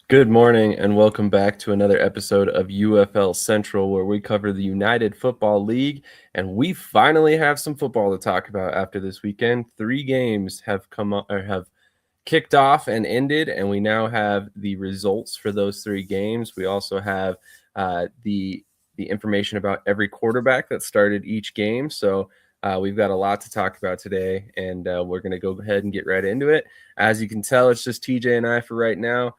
Good morning and welcome back to another episode of UFL Central, where we cover the United Football League. And we finally have some football to talk about after this weekend. 3 games have come up or have kicked off and ended, and we now have the results for those 3 games. We also have the information about every quarterback that started each game. So we've got a lot to talk about today, and we're going to go ahead and get right into it. As you can tell, it's just TJ and I for right now.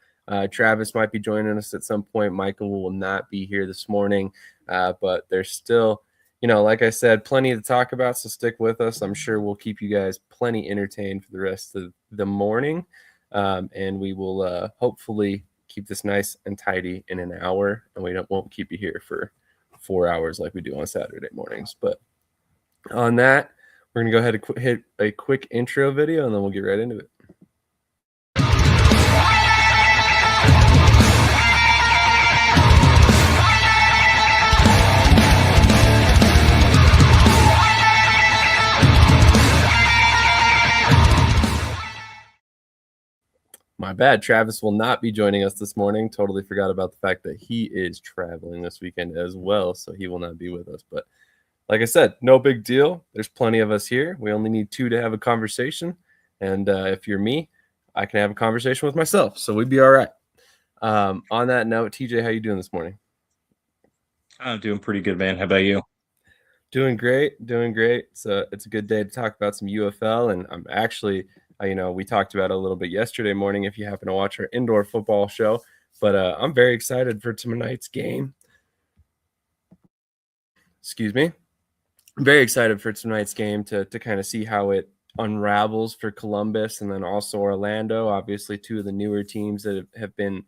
Travis might be joining us at some point. Michael will not be here this morning, but there's still, like I said, plenty to talk about. So stick with us. I'm sure we'll keep you guys plenty entertained for the rest of the morning, and we will hopefully keep this nice and tidy in an hour, and won't keep you here for 4 hours like we do on Saturday mornings. But on that, we're gonna go ahead and hit a quick intro video, and then we'll get right into it. My bad. Travis will not be joining us this morning. Totally forgot about the fact that he is traveling this weekend as well, so he will not be with us. But like I said, no big deal. There's plenty of us here. We only need 2 to have a conversation. And if you're me, I can have a conversation with myself. So we'd be all right. On that note, TJ, how you doing this morning? I'm doing pretty good, man. How about you? Doing great, doing great. So it's a good day to talk about some UFL, and I'm actually, we talked about it a little bit yesterday morning. If you happen to watch our indoor football show, but I'm very excited for tonight's game. Excuse me. I'm very excited for tonight's game to kind of see how it unravels for Columbus and then also Orlando. Obviously, 2 of the newer teams that have been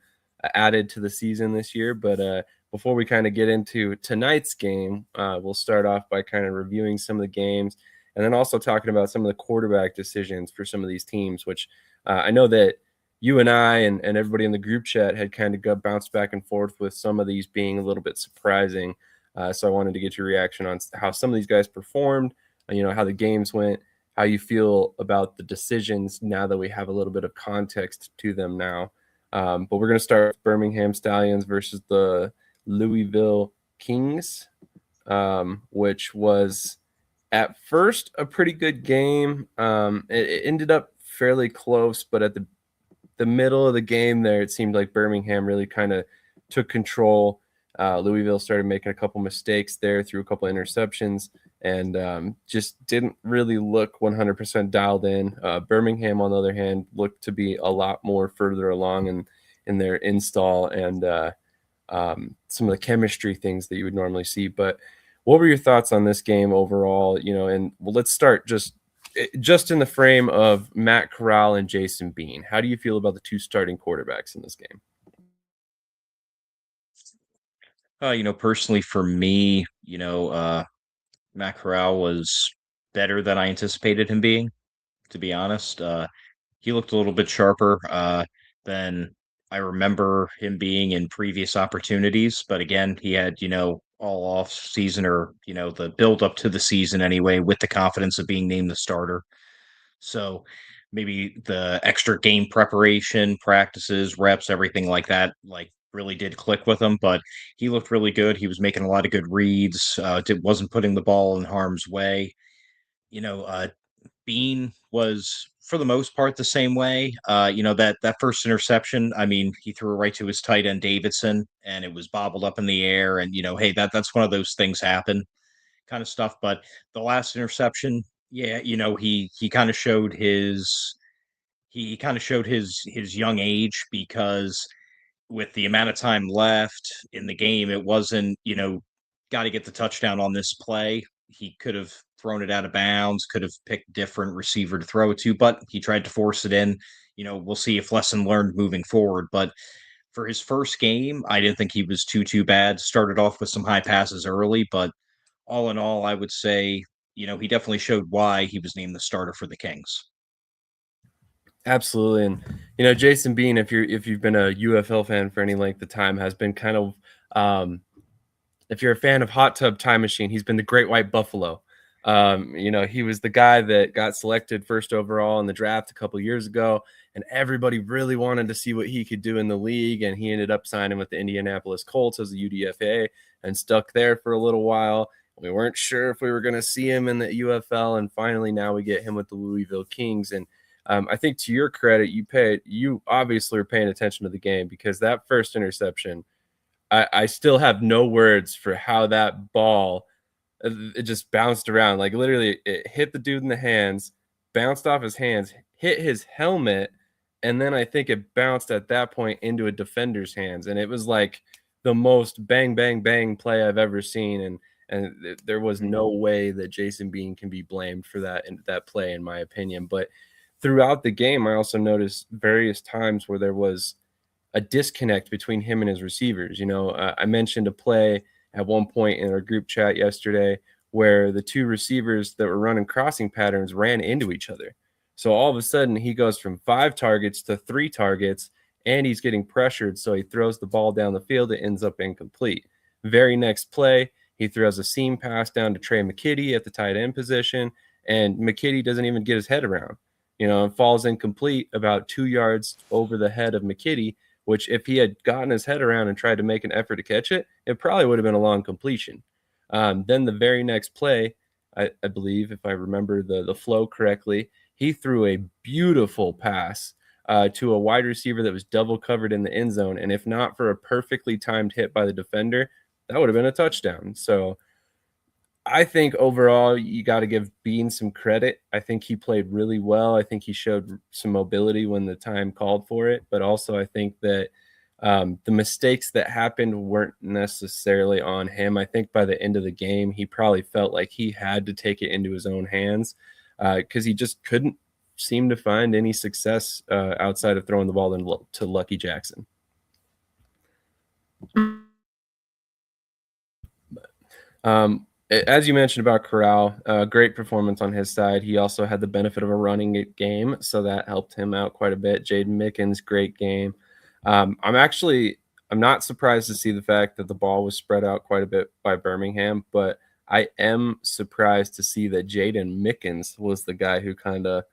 added to the season this year. But before we kind of get into tonight's game, we'll start off by kind of reviewing some of the games and then also talking about some of the quarterback decisions for some of these teams, which I know that you and I and everybody in the group chat had kind of bounced back and forth with some of these being a little bit surprising. So I wanted to get your reaction on how some of these guys performed, how the games went, how you feel about the decisions now that we have a little bit of context to them now. But we're going to start with Birmingham Stallions versus the Louisville Kings, which was at first a pretty good game. It ended up fairly close, but at the middle of the game there, it seemed like Birmingham really kind of took control. Louisville started making a couple mistakes there, threw a couple interceptions, and just didn't really look 100% dialed in. Birmingham, on the other hand, looked to be a lot more further along in their install and some of the chemistry things that you would normally see. But what were your thoughts on this game overall? And let's start just in the frame of Matt Corral and Jason Bean. How do you feel about the 2 starting quarterbacks in this game? Personally for me, Matt Corral was better than I anticipated him being, to be honest. He looked a little bit sharper than I remember him being in previous opportunities. But again, he had, all off season or, the build up to the season anyway, with the confidence of being named the starter. So maybe the extra game preparation, practices, reps, everything like that, like really did click with him. But he looked really good. He was making a lot of good reads. Wasn't putting the ball in harm's way. You know, uh, Bean was for the most part the same way. That first interception. I mean, he threw it right to his tight end Davidson, and it was bobbled up in the air. And hey, that's one of those things happen kind of stuff. But the last interception, yeah, he kind of showed his young age because with the amount of time left in the game, it wasn't, got to get the touchdown on this play. He could have thrown it out of bounds, could have picked different receiver to throw it to, but he tried to force it in. We'll see if lesson learned moving forward. But for his first game, I didn't think he was too bad. Started off with some high passes early, but all in all, I would say, he definitely showed why he was named the starter for the Kings. Absolutely, and Jason Bean, if you've been a UFL fan for any length of time, has been kind of if you're a fan of Hot Tub Time Machine, he's been the Great White Buffalo He was the guy that got selected first overall in the draft a couple years ago, and everybody really wanted to see what he could do in the league. And he ended up signing with the Indianapolis Colts as a UDFA and stuck there for a little while. We weren't sure if we were going to see him in the UFL, and finally now we get him with the Louisville Kings. And I think to your credit, you obviously are paying attention to the game, because that first interception, I still have no words for how that ball, it just bounced around. Like literally, it hit the dude in the hands, bounced off his hands, hit his helmet, and then I think it bounced at that point into a defender's hands, and it was like the most bang bang bang play I've ever seen. And there was no way that Jason Bean can be blamed for that play, in my opinion. But throughout the game, I also noticed various times where there was a disconnect between him and his receivers. I mentioned a play at one point in our group chat yesterday where the two receivers that were running crossing patterns ran into each other. So all of a sudden, he goes from 5 targets to 3 targets, and he's getting pressured. So he throws the ball down the field. It ends up incomplete. Very next play, he throws a seam pass down to Trey McKitty at the tight end position, and McKitty doesn't even get his head around, and falls incomplete about 2 yards over the head of McKitty, which if he had gotten his head around and tried to make an effort to catch it, it probably would have been a long completion. Then the very next play, I believe, if I remember the flow correctly, he threw a beautiful pass to a wide receiver that was double covered in the end zone. And if not for a perfectly timed hit by the defender, that would have been a touchdown. So I think overall you got to give Bean some credit. I think he played really well. I think he showed some mobility when the time called for it, but also I think that the mistakes that happened weren't necessarily on him. I think by the end of the game, he probably felt like he had to take it into his own hands because he just couldn't seem to find any success outside of throwing the ball to Lucky Jackson. As you mentioned about Corral, great performance on his side. He also had the benefit of a running game, so that helped him out quite a bit. Jaden Mickens, great game. I'm not surprised to see the fact that the ball was spread out quite a bit by Birmingham, but I am surprised to see that Jaden Mickens was the guy who kind of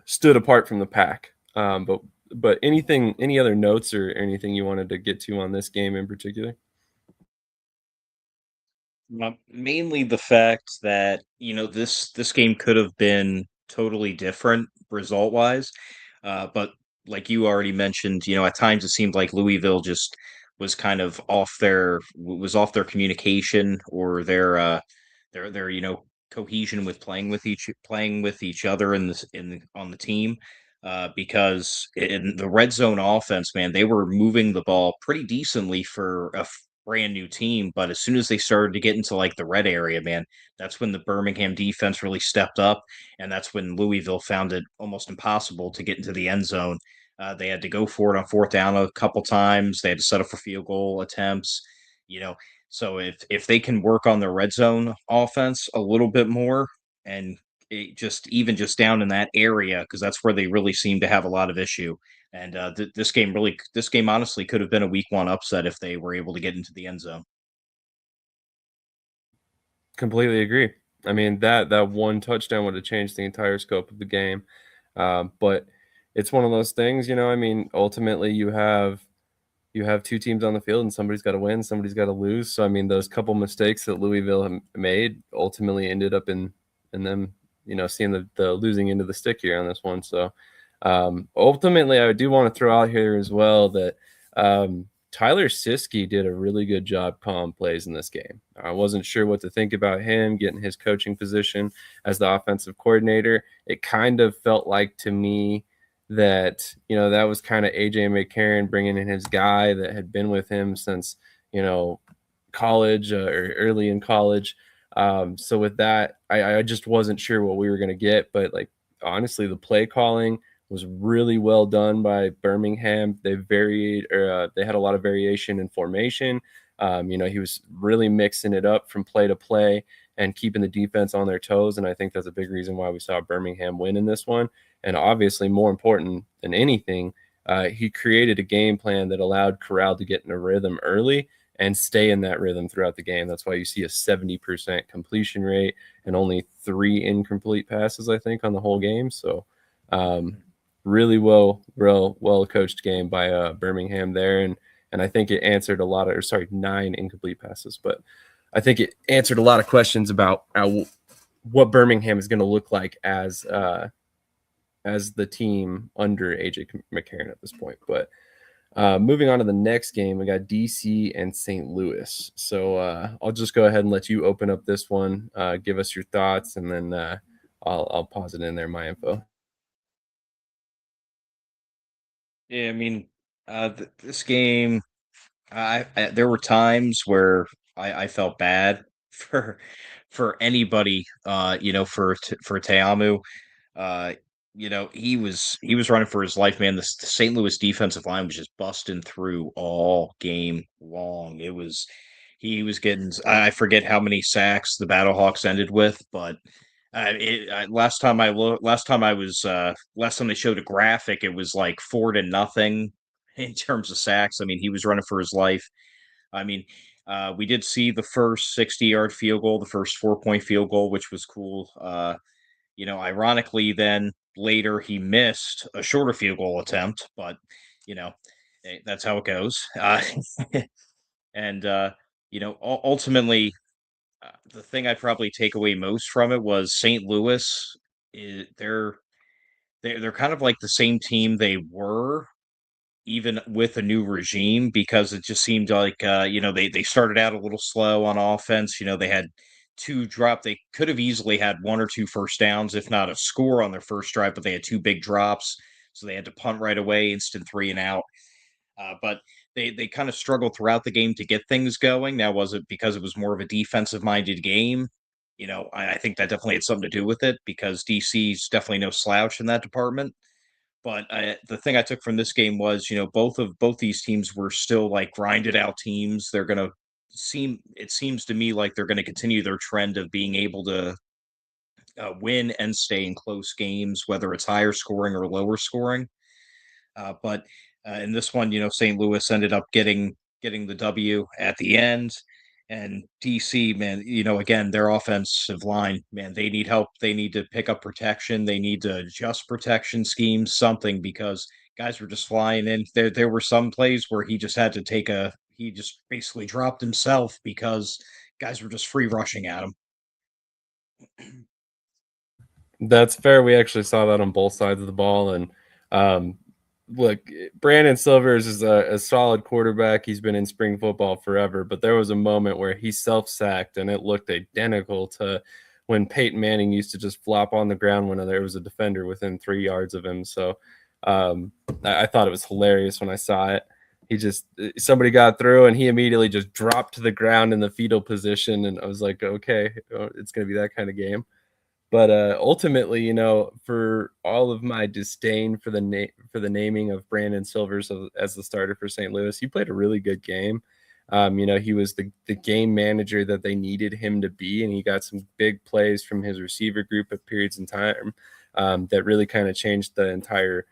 stood apart from the pack. But any other notes or anything you wanted to get to on this game in particular? Mainly the fact that this game could have been totally different result wise, but like you already mentioned, at times it seemed like Louisville just was kind of off their communication or their cohesion with playing with each other on the team. Because in the red zone offense, man, they were moving the ball pretty decently for a brand new team. But as soon as they started to get into like the red area, man, that's when the Birmingham defense really stepped up. And that's when Louisville found it almost impossible to get into the end zone. They had to go for it on fourth down a couple times. They had to set up for field goal attempts, you know. So if they can work on their red zone offense a little bit more and just down in that area, because that's where they really seem to have a lot of issue. And this game honestly could have been a week 1 upset if they were able to get into the end zone. Completely agree. I mean, that one touchdown would have changed the entire scope of the game. But it's one of those things, I mean, ultimately you have 2 teams on the field and somebody's got to win, somebody's got to lose. So I mean, those couple mistakes that Louisville made ultimately ended up in them, seeing the losing end of the stick here on this one. So ultimately, I do want to throw out here as well that Tyler Siskey did a really good job calling plays in this game. I wasn't sure what to think about him getting his coaching position as the offensive coordinator. It kind of felt like to me that, that was kind of AJ McCarron bringing in his guy that had been with him since, college or early in college. So with that, I just wasn't sure what we were going to get. But like, honestly, the play calling was really well done by Birmingham. They they had a lot of variation in formation. He was really mixing it up from play to play and keeping the defense on their toes. And I think that's a big reason why we saw Birmingham win in this one. And obviously, more important than anything, he created a game plan that allowed Corral to get in a rhythm early and stay in that rhythm throughout the game. That's why you see a 70% completion rate and only 3 incomplete passes, I think, on the whole game. So really well coached game by Birmingham there. And I think it answered a lot of, or sorry, 9 incomplete passes, but I think it answered a lot of questions about what Birmingham is going to look like as the team under AJ McCarron at this point. But moving on to the next game, we got DC and St. Louis. So I'll just go ahead and let you open up this one, give us your thoughts, and then I'll pause it in there, my info. Yeah, I mean, this game, there were times where I felt bad for anybody, for Teamu. Uh, he was running for his life, man. The St. Louis defensive line was just busting through all game long. He was getting, I forget how many sacks the Battlehawks ended with, but last time they showed a graphic, it was like 4-0 in terms of sacks. I mean, he was running for his life. I mean, we did see the first 60-yard field goal, the first 4-point field goal, which was cool. Ironically, then later he missed a shorter field goal attempt, but you know, that's how it goes. And ultimately, the thing I'd probably take away most from it was St. Louis. They're kind of like the same team they were even with a new regime, because it just seemed like they started out a little slow on offense. They had they could have easily had 1 or 2 first downs, if not a score on their first drive, but they had 2 big drops, so they had to punt right away, instant 3 and out. But they kind of struggled throughout the game to get things going. Now, was it because it was more of a defensive minded game? I think that definitely had something to do with it, because DC's definitely no slouch in that department. But the thing I took from this game was, both these teams were still like grinded out teams. It seems to me like they're going to continue their trend of being able to win and stay in close games, whether it's higher scoring or lower scoring. But in this one, St. Louis ended up getting the W at the end. And DC, man, again, their offensive line, man, they need help. They need to pick up protection. They need to adjust protection schemes, something, because guys were just flying in. There were some plays where he just had to he just basically dropped himself because guys were just free rushing at him. That's fair. We actually saw that on both sides of the ball. And look, Brandon Silvers is a solid quarterback. He's been in spring football forever, but there was a moment where he self-sacked, and it looked identical to when Peyton Manning used to just flop on the ground when there was a defender within 3 yards of him. So I thought it was hilarious when I saw it. Somebody got through, and he immediately just dropped to the ground in the fetal position. And I was like, okay, it's going to be that kind of game. But ultimately, for all of my disdain for the naming of Brandon Silvers as the starter for St. Louis, he played a really good game. He was the game manager that they needed him to be, and he got some big plays from his receiver group at periods in time that really kind of changed the entire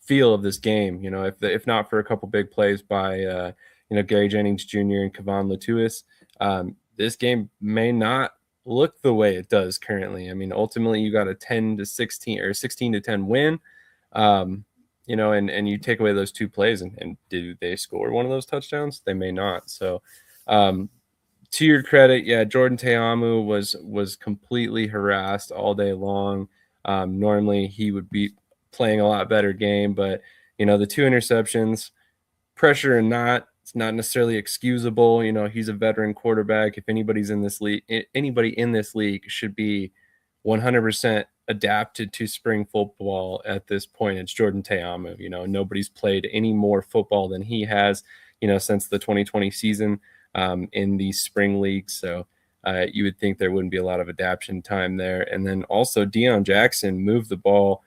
feel of this game. If not for a couple big plays by Gary Jennings Jr. and Kevon Latuis, this game may not look the way it does currently. I mean, ultimately you got a 10-16 or 16-10 win, and you take away those 2 plays, and do they score one of those touchdowns? They may not. So to your credit, yeah, Jordan Teamu was completely harassed all day long. Normally he would be playing a lot better game, but the 2 interceptions, pressure or not, it's not necessarily excusable. He's a veteran quarterback. If anybody in this league should be 100% adapted to spring football at this point, it's Jordan Teamu. Nobody's played any more football than he has, since the 2020 season in the spring league. So you would think there wouldn't be a lot of adaptation time there. And then also Deion Jackson moved the ball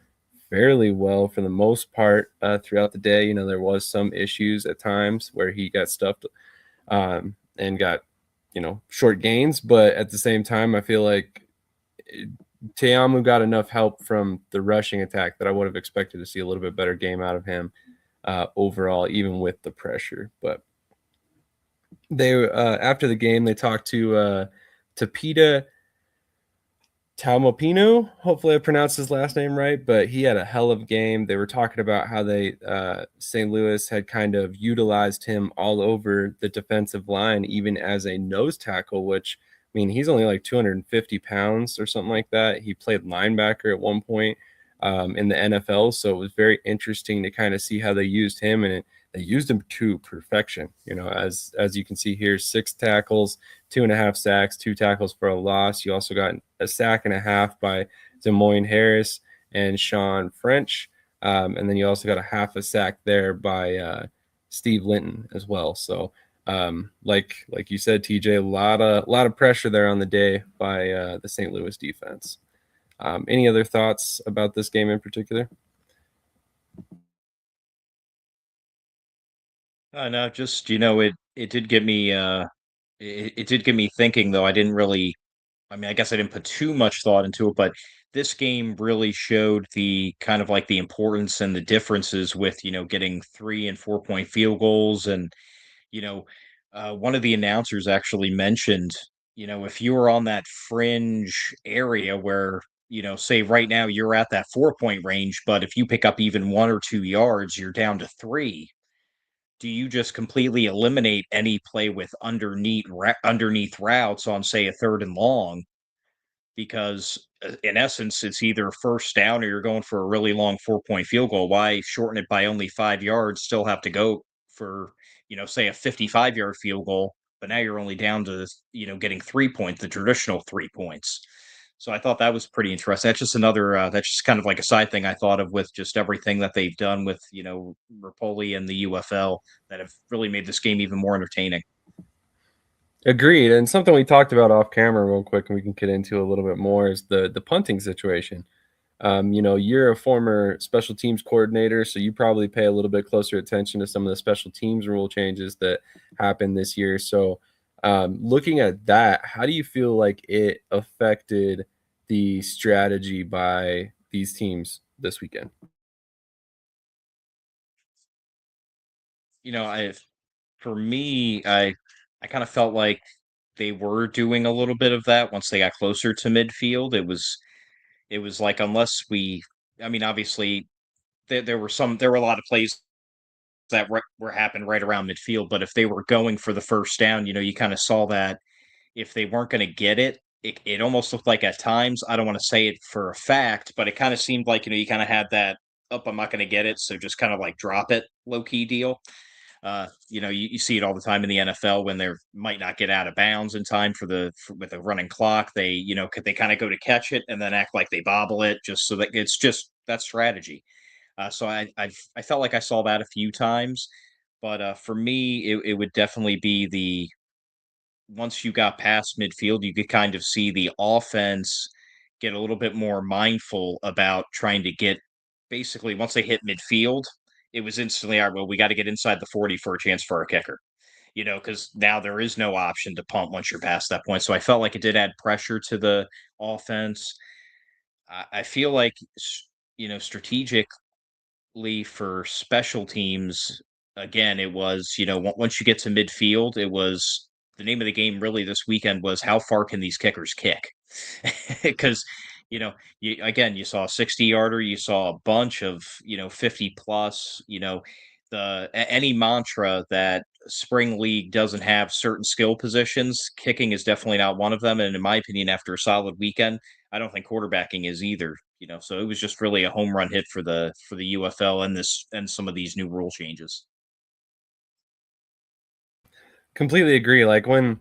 fairly well for the most part throughout the day. There was some issues at times where he got stuffed and got, short gains. But at the same time, I feel like Teamu got enough help from the rushing attack that I would have expected to see a little bit better game out of him. overall, even with the pressure. But they after the game, they talked to Peta Talmopino. Hopefully, I pronounced his last name right, but he had a hell of a game. They were talking about how they St. Louis had kind of utilized him all over the defensive line, even as a nose tackle. Which, I mean, he's only like 250 pounds or something like that. He played linebacker at one point in the NFL, so it was very interesting to kind of see how they used him, and they used him to perfection. You know, as you can see here, 6 tackles, 2.5 sacks, 2 tackles for a loss. You also got a sack and a half by Des Moines Harris and Sean French. And then you also got a half a sack there by Steve Linton as well. So like you said, TJ, a lot of pressure there on the day by the St. Louis defense. Any other thoughts about this game in particular? No, just it did get me it did get me thinking though. I didn't really I mean, I guess I didn't put too much thought into it, but this game really showed the kind of like the importance and the differences with, getting 3 and 4 point field goals. And, you know, one of the announcers actually mentioned, if you were on that fringe area where, say right now you're at that 4 point range, but if you pick up even 1 or 2 yards, you're down to three. Do you just completely eliminate any play with underneath routes on, say, a third and long? Because in essence, it's either first down or you're going for a really long 4 point field goal. Why shorten it by only 5 yards? Still have to go for, say a 55-yard field goal, but now you're only down to, getting 3 points, the traditional 3 points. So I thought that was pretty interesting. That's just that's just kind of like a side thing I thought of with just everything that they've done with, Rapoli and the UFL that have really made this game even more entertaining. Agreed. And something we talked about off camera real quick, and we can get into a little bit more, is the punting situation. You're a former special teams coordinator, so you probably pay a little bit closer attention to some of the special teams rule changes that happened this year. So, looking at that, how do you feel like it affected the strategy by these teams this weekend? I for me, I kind of felt like they were doing a little bit of that once they got closer to midfield. It was like unless I mean, obviously there were a lot of plays that were happened right around midfield, but if they were going for the first down, you kind of saw that if they weren't going to get it almost looked like at times. I don't want to say it for a fact, but it kind of seemed like you kind of had that up. I'm not going to get it, so just kind of like drop it, low key deal. You see it all the time in the NFL when they might not get out of bounds in time with a running clock. They kind of go to catch it and then act like they bobble it just so that it's just that strategy. So I felt like I saw that a few times, but for me, it would definitely be the once you got past midfield, you could kind of see the offense get a little bit more mindful about trying to get basically once they hit midfield, it was instantly, all right, well, we got to get inside the 40 for a chance for a kicker, because now there is no option to punt once you're past that point. So I felt like it did add pressure to the offense. I feel like, strategic for special teams, again, it was, once you get to midfield, it was the name of the game really this weekend was how far can these kickers kick? Because, you saw a 60-yarder, you saw a bunch of, 50 plus, any mantra that spring league doesn't have certain skill positions, kicking is definitely not one of them. And in my opinion, after a solid weekend, I don't think quarterbacking is either. So it was just really a home run hit for the UFL and some of these new rule changes. Completely agree. Like when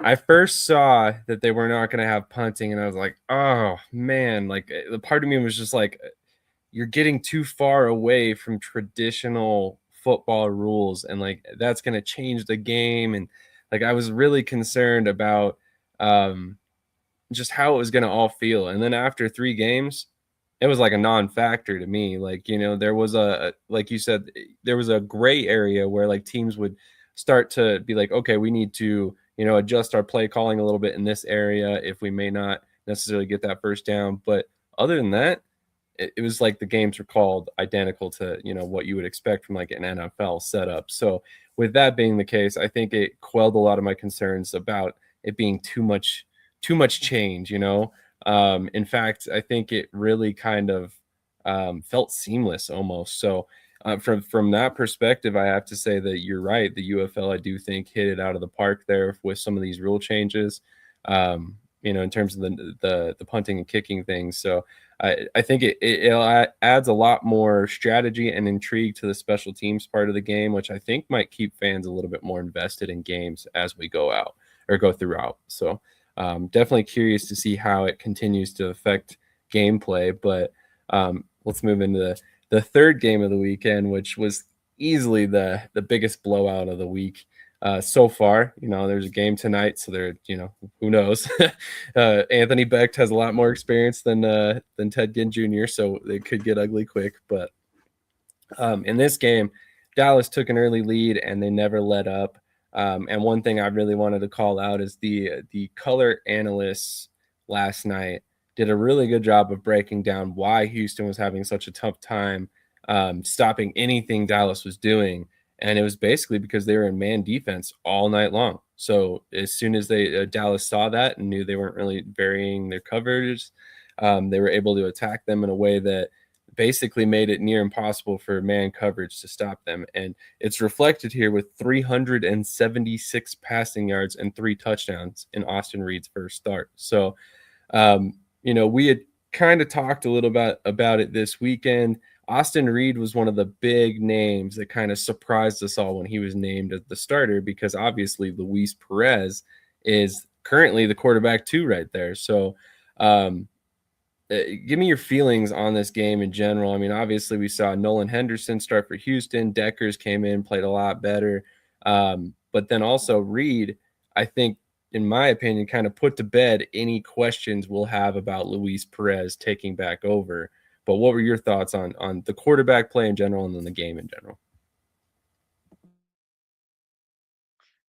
I first saw that they were not going to have punting, and I was like, oh man, like the part of me was just like, you're getting too far away from traditional football rules, and like that's going to change the game. And like I was really concerned about um, just how it was going to all feel. And then after 3 games, it was like a non-factor to me. Like, there was like you said, there was a gray area where like teams would start to be like, okay, we need to, adjust our play calling a little bit in this area if we may not necessarily get that first down. But other than that, it was like the games were called identical to what you would expect from like an NFL setup. So with that being the case, I think it quelled a lot of my concerns about it being too much change. In fact, I think it really kind of felt seamless almost. So from that perspective, I have to say that you're right. The UFL, I do think, hit it out of the park there with some of these rule changes. In terms of the punting and kicking things. So I think it adds a lot more strategy and intrigue to the special teams part of the game, which I think might keep fans a little bit more invested in games as we go out or go throughout. So definitely curious to see how it continues to affect gameplay. But let's move into the third game of the weekend, which was easily the biggest blowout of the week so far. There's a game tonight, so who knows? Anthony Becht has a lot more experience than Ted Ginn Jr., so it could get ugly quick. But in this game, Dallas took an early lead and they never let up. And one thing I really wanted to call out is the color analysts last night did a really good job of breaking down why Houston was having such a tough time stopping anything Dallas was doing. And it was basically because they were in man defense all night long. So as soon as Dallas saw that and knew they weren't really varying their coverage, they were able to attack them in a way that basically made it near impossible for man coverage to stop them. And it's reflected here with 376 passing yards and 3 touchdowns in Austin Reed's first start. So, we had kind of talked a little bit about it this weekend. Austin Reed was one of the big names that kind of surprised us all when he was named as the starter, because obviously Luis Perez is currently the quarterback too right there. So, give me your feelings on this game in general. I mean, obviously we saw Nolan Henderson start for Houston. Deckers came in, played a lot better. But then also Reed, I think, in my opinion, kind of put to bed any questions we'll have about Luis Perez taking back over. But what were your thoughts on the quarterback play in general and then the game in general?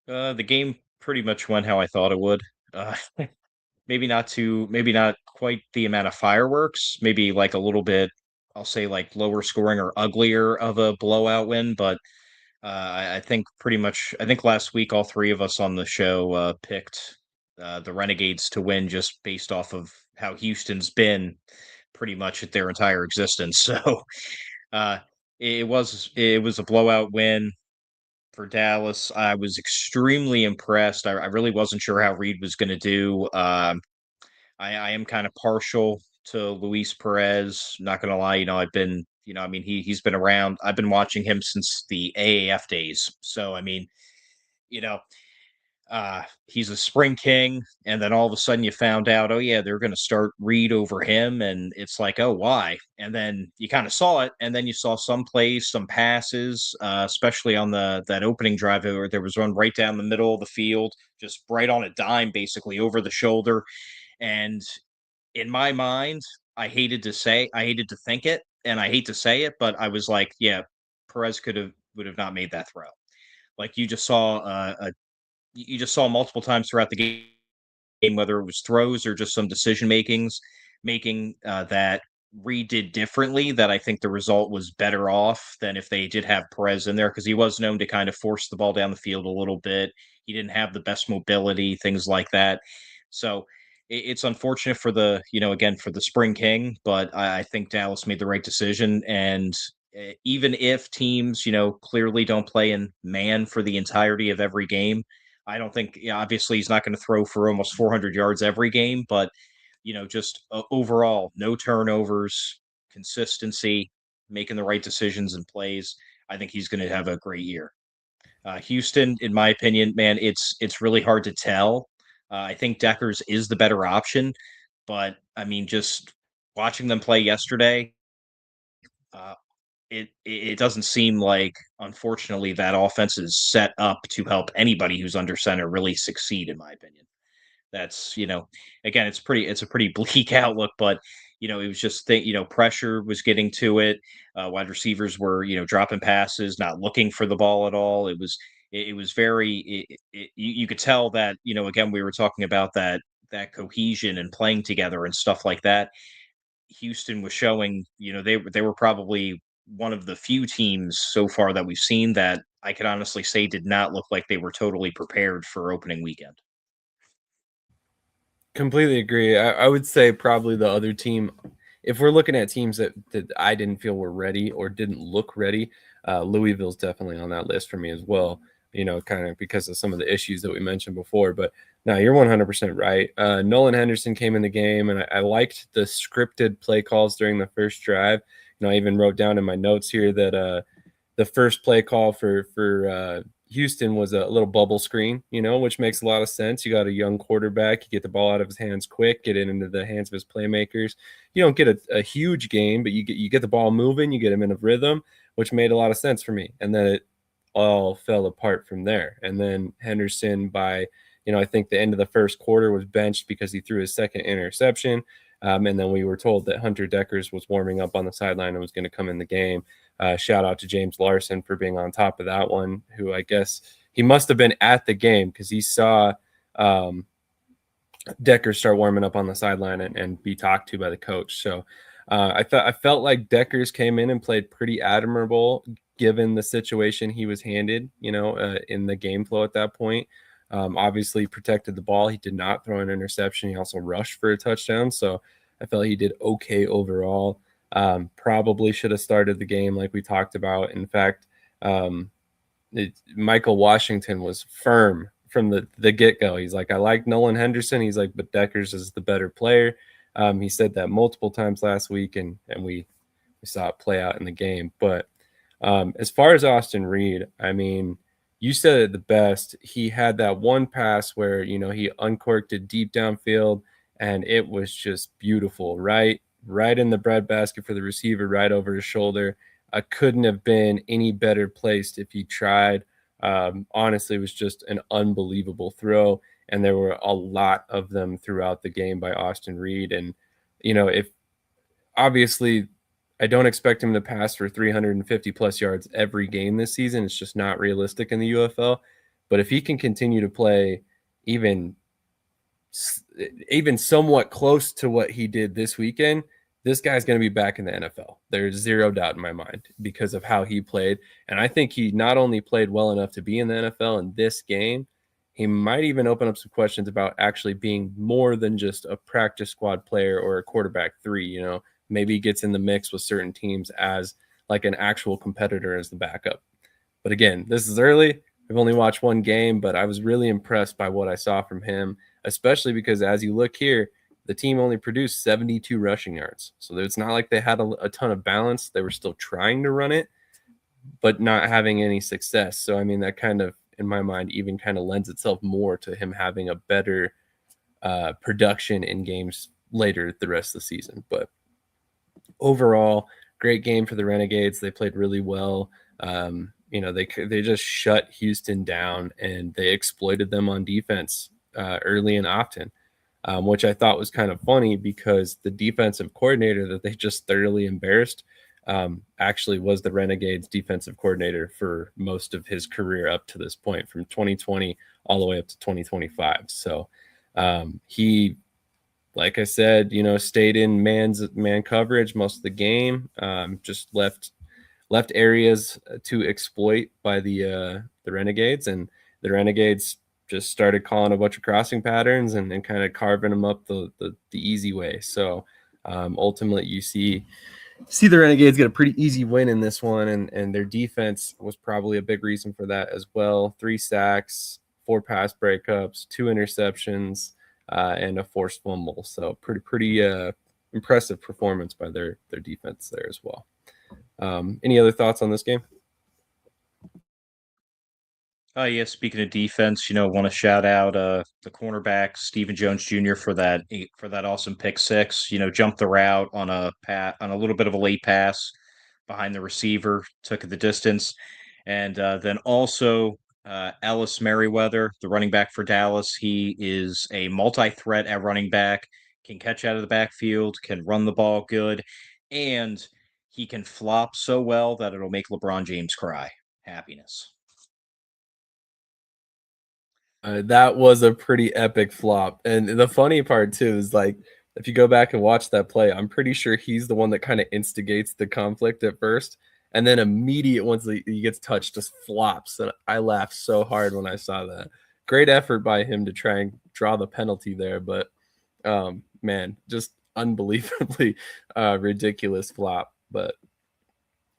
The game pretty much went how I thought it would. Maybe not quite the amount of fireworks, maybe like a little bit, I'll say like lower scoring or uglier of a blowout win, but I think I think last week all three of us on the show picked the Renegades to win just based off of how Houston's been pretty much at their entire existence. So uh, it was a blowout win for Dallas. I was extremely impressed. I really wasn't sure how Reed was going to do. I am kind of partial to Luis Perez. Not gonna lie, I've been, I mean, he's been around. I've been watching him since the AAF days. So I mean, you know, he's a spring king, and then all of a sudden you found out, oh yeah, they're gonna start Reed over him, and it's like, oh why? And then you kind of saw it, and then you saw some plays, some passes, especially on the that opening drive where there was one right down the middle of the field, just right on a dime, basically over the shoulder. And in my mind, I hated to think it, and I hate to say it, but I was like, yeah, Perez would have not made that throw. Like you just saw multiple times throughout the game, whether it was throws or just some decision making that Reed did differently. That I think the result was better off than if they did have Perez in there, because he was known to kind of force the ball down the field a little bit. He didn't have the best mobility, things like that. So it's unfortunate for again, for the Spring King, but I think Dallas made the right decision. And even if teams, clearly don't play in man for the entirety of every game, I don't think, yeah, obviously he's not going to throw for almost 400 yards every game, but just overall, no turnovers, consistency, making the right decisions and plays. I think he's going to have a great year. Houston, in my opinion, man, it's really hard to tell. I think Deckers is the better option, but I mean, just watching them play yesterday, uh, it doesn't seem like, unfortunately, that offense is set up to help anybody who's under center really succeed. In my opinion, that's again, it's a pretty bleak outlook, but it was just pressure was getting to it. Wide receivers were dropping passes, not looking for the ball at all. It was very you could tell that again, we were talking about that cohesion and playing together and stuff like that. Houston was showing, they were probably one of the few teams so far that we've seen that I could honestly say did not look like they were totally prepared for opening weekend. Completely agree. I would say probably the other team, if we're looking at teams that I didn't feel were ready or didn't look ready, Louisville's definitely on that list for me as well. Kind of because of some of the issues that we mentioned before. But no, you're 100% right. Nolan Henderson came in the game, and I liked the scripted play calls during the first drive. I even wrote down in my notes here that the first play call for Houston was a little bubble screen, which makes a lot of sense. You got a young quarterback, you get the ball out of his hands quick, get it into the hands of his playmakers. You don't get a huge game, but you get the ball moving, you get him in a rhythm, which made a lot of sense for me. And then it all fell apart from there. And then Henderson, by I think the end of the first quarter, was benched because he threw his second interception. And then we were told that Hunter Deckers was warming up on the sideline and was going to come in the game. Shout out to James Larson for being on top of that one, who I guess he must have been at the game because he saw Decker start warming up on the sideline and be talked to by the coach. So I felt like Deckers came in and played pretty admirable given the situation he was handed, in the game flow at that point. Obviously protected the ball. He did not throw an interception. He also rushed for a touchdown. So I felt he did okay overall. Probably should have started the game like we talked about. In fact, Michael Washington was firm from the get-go. He's like, I like Nolan Henderson. He's like, but Deckers is the better player. He said that multiple times last week, and we saw it play out in the game. But as far as Austin Reed, I mean, you said it the best. He had that one pass where, he uncorked it deep downfield, and it was just beautiful, right in the breadbasket for the receiver, right over his shoulder. I couldn't have been any better placed if he tried. Honestly, it was just an unbelievable throw, and there were a lot of them throughout the game by Austin Reed. And if obviously I don't expect him to pass for 350 plus yards every game this season. It's just not realistic in the UFL. But if he can continue to play even somewhat close to what he did this weekend, this guy's going to be back in the NFL. There's zero doubt in my mind because of how he played. And I think he not only played well enough to be in the NFL in this game, he might even open up some questions about actually being more than just a practice squad player or a quarterback three. Maybe he gets in the mix with certain teams as like an actual competitor as the backup. But again, this is early. I've only watched one game, but I was really impressed by what I saw from him, especially because as you look here, the team only produced 72 rushing yards. So it's not like they had a ton of balance. They were still trying to run it, but not having any success. So, I mean, that kind of, in my mind, even kind of lends itself more to him having a better production in games later the rest of the season. But overall, great game for the Renegades. They played really well. They just shut Houston down and they exploited them on defense early and often, which I thought was kind of funny because the defensive coordinator that they just thoroughly embarrassed actually was the Renegades defensive coordinator for most of his career up to this point, from 2020 all the way up to 2025. So he, like I said, stayed in man coverage most of the game. Just left areas to exploit by the Renegades, and the Renegades just started calling a bunch of crossing patterns and kind of carving them up the easy way. So ultimately, you see the Renegades get a pretty easy win in this one, and their defense was probably a big reason for that as well. 3 sacks, 4 pass breakups, 2 interceptions, and a forced fumble. So pretty impressive performance by their defense there as well. Any other thoughts on this game? Yeah, speaking of defense, want to shout out the cornerback Stephen Jones Jr. for that awesome pick six. Jumped the route on a little bit of a late pass behind the receiver, took it the distance, and then also Ellis Merriweather, the running back for Dallas. He is a multi-threat at running back, can catch out of the backfield, can run the ball good, and he can flop so well that it'll make LeBron James cry. Happiness. That was a pretty epic flop, and the funny part too is like if you go back and watch that play, I'm pretty sure he's the one that kind of instigates the conflict at first, and then immediate once he gets touched, just flops. And I laughed so hard when I saw that. Great effort by him to try and draw the penalty there, but man, just unbelievably ridiculous flop. But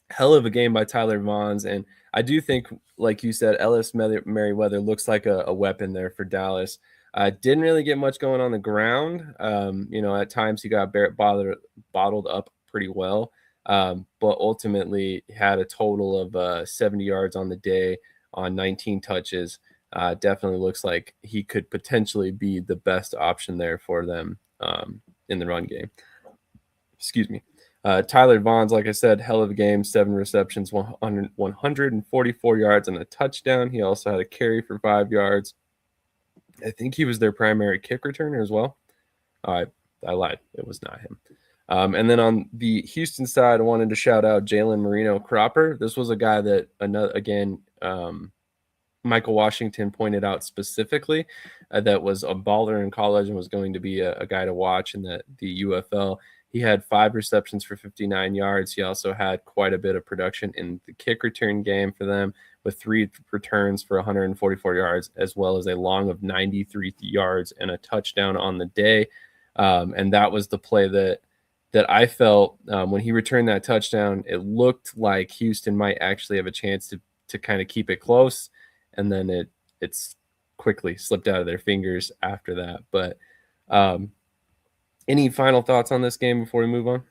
hell of a game by Tyler Vaughns. And I do think, like you said, Ellis Merriweather looks like a weapon there for Dallas. Didn't really get much going on the ground. At times he got bottled up pretty well, but ultimately had a total of 70 yards on the day on 19 touches. Definitely looks like he could potentially be the best option there for them in the run game. Excuse me. Tyler Vaughn's, like I said, hell of a game, 7 receptions, 144 yards and a touchdown. He also had a carry for 5 yards. I think he was their primary kick returner as well. I lied. It was not him. And then on the Houston side, I wanted to shout out Jalen Marino Cropper. This was a guy that, Michael Washington pointed out specifically that was a baller in college and was going to be a guy to watch in the UFL. He had 5 receptions for 59 yards. He also had quite a bit of production in the kick return game for them with 3 returns for 144 yards, as well as a long of 93 yards and a touchdown on the day. And that was the play that I felt when he returned that touchdown. It looked like Houston might actually have a chance to kind of keep it close, and then it's quickly slipped out of their fingers after that. But any final thoughts on this game before we move on?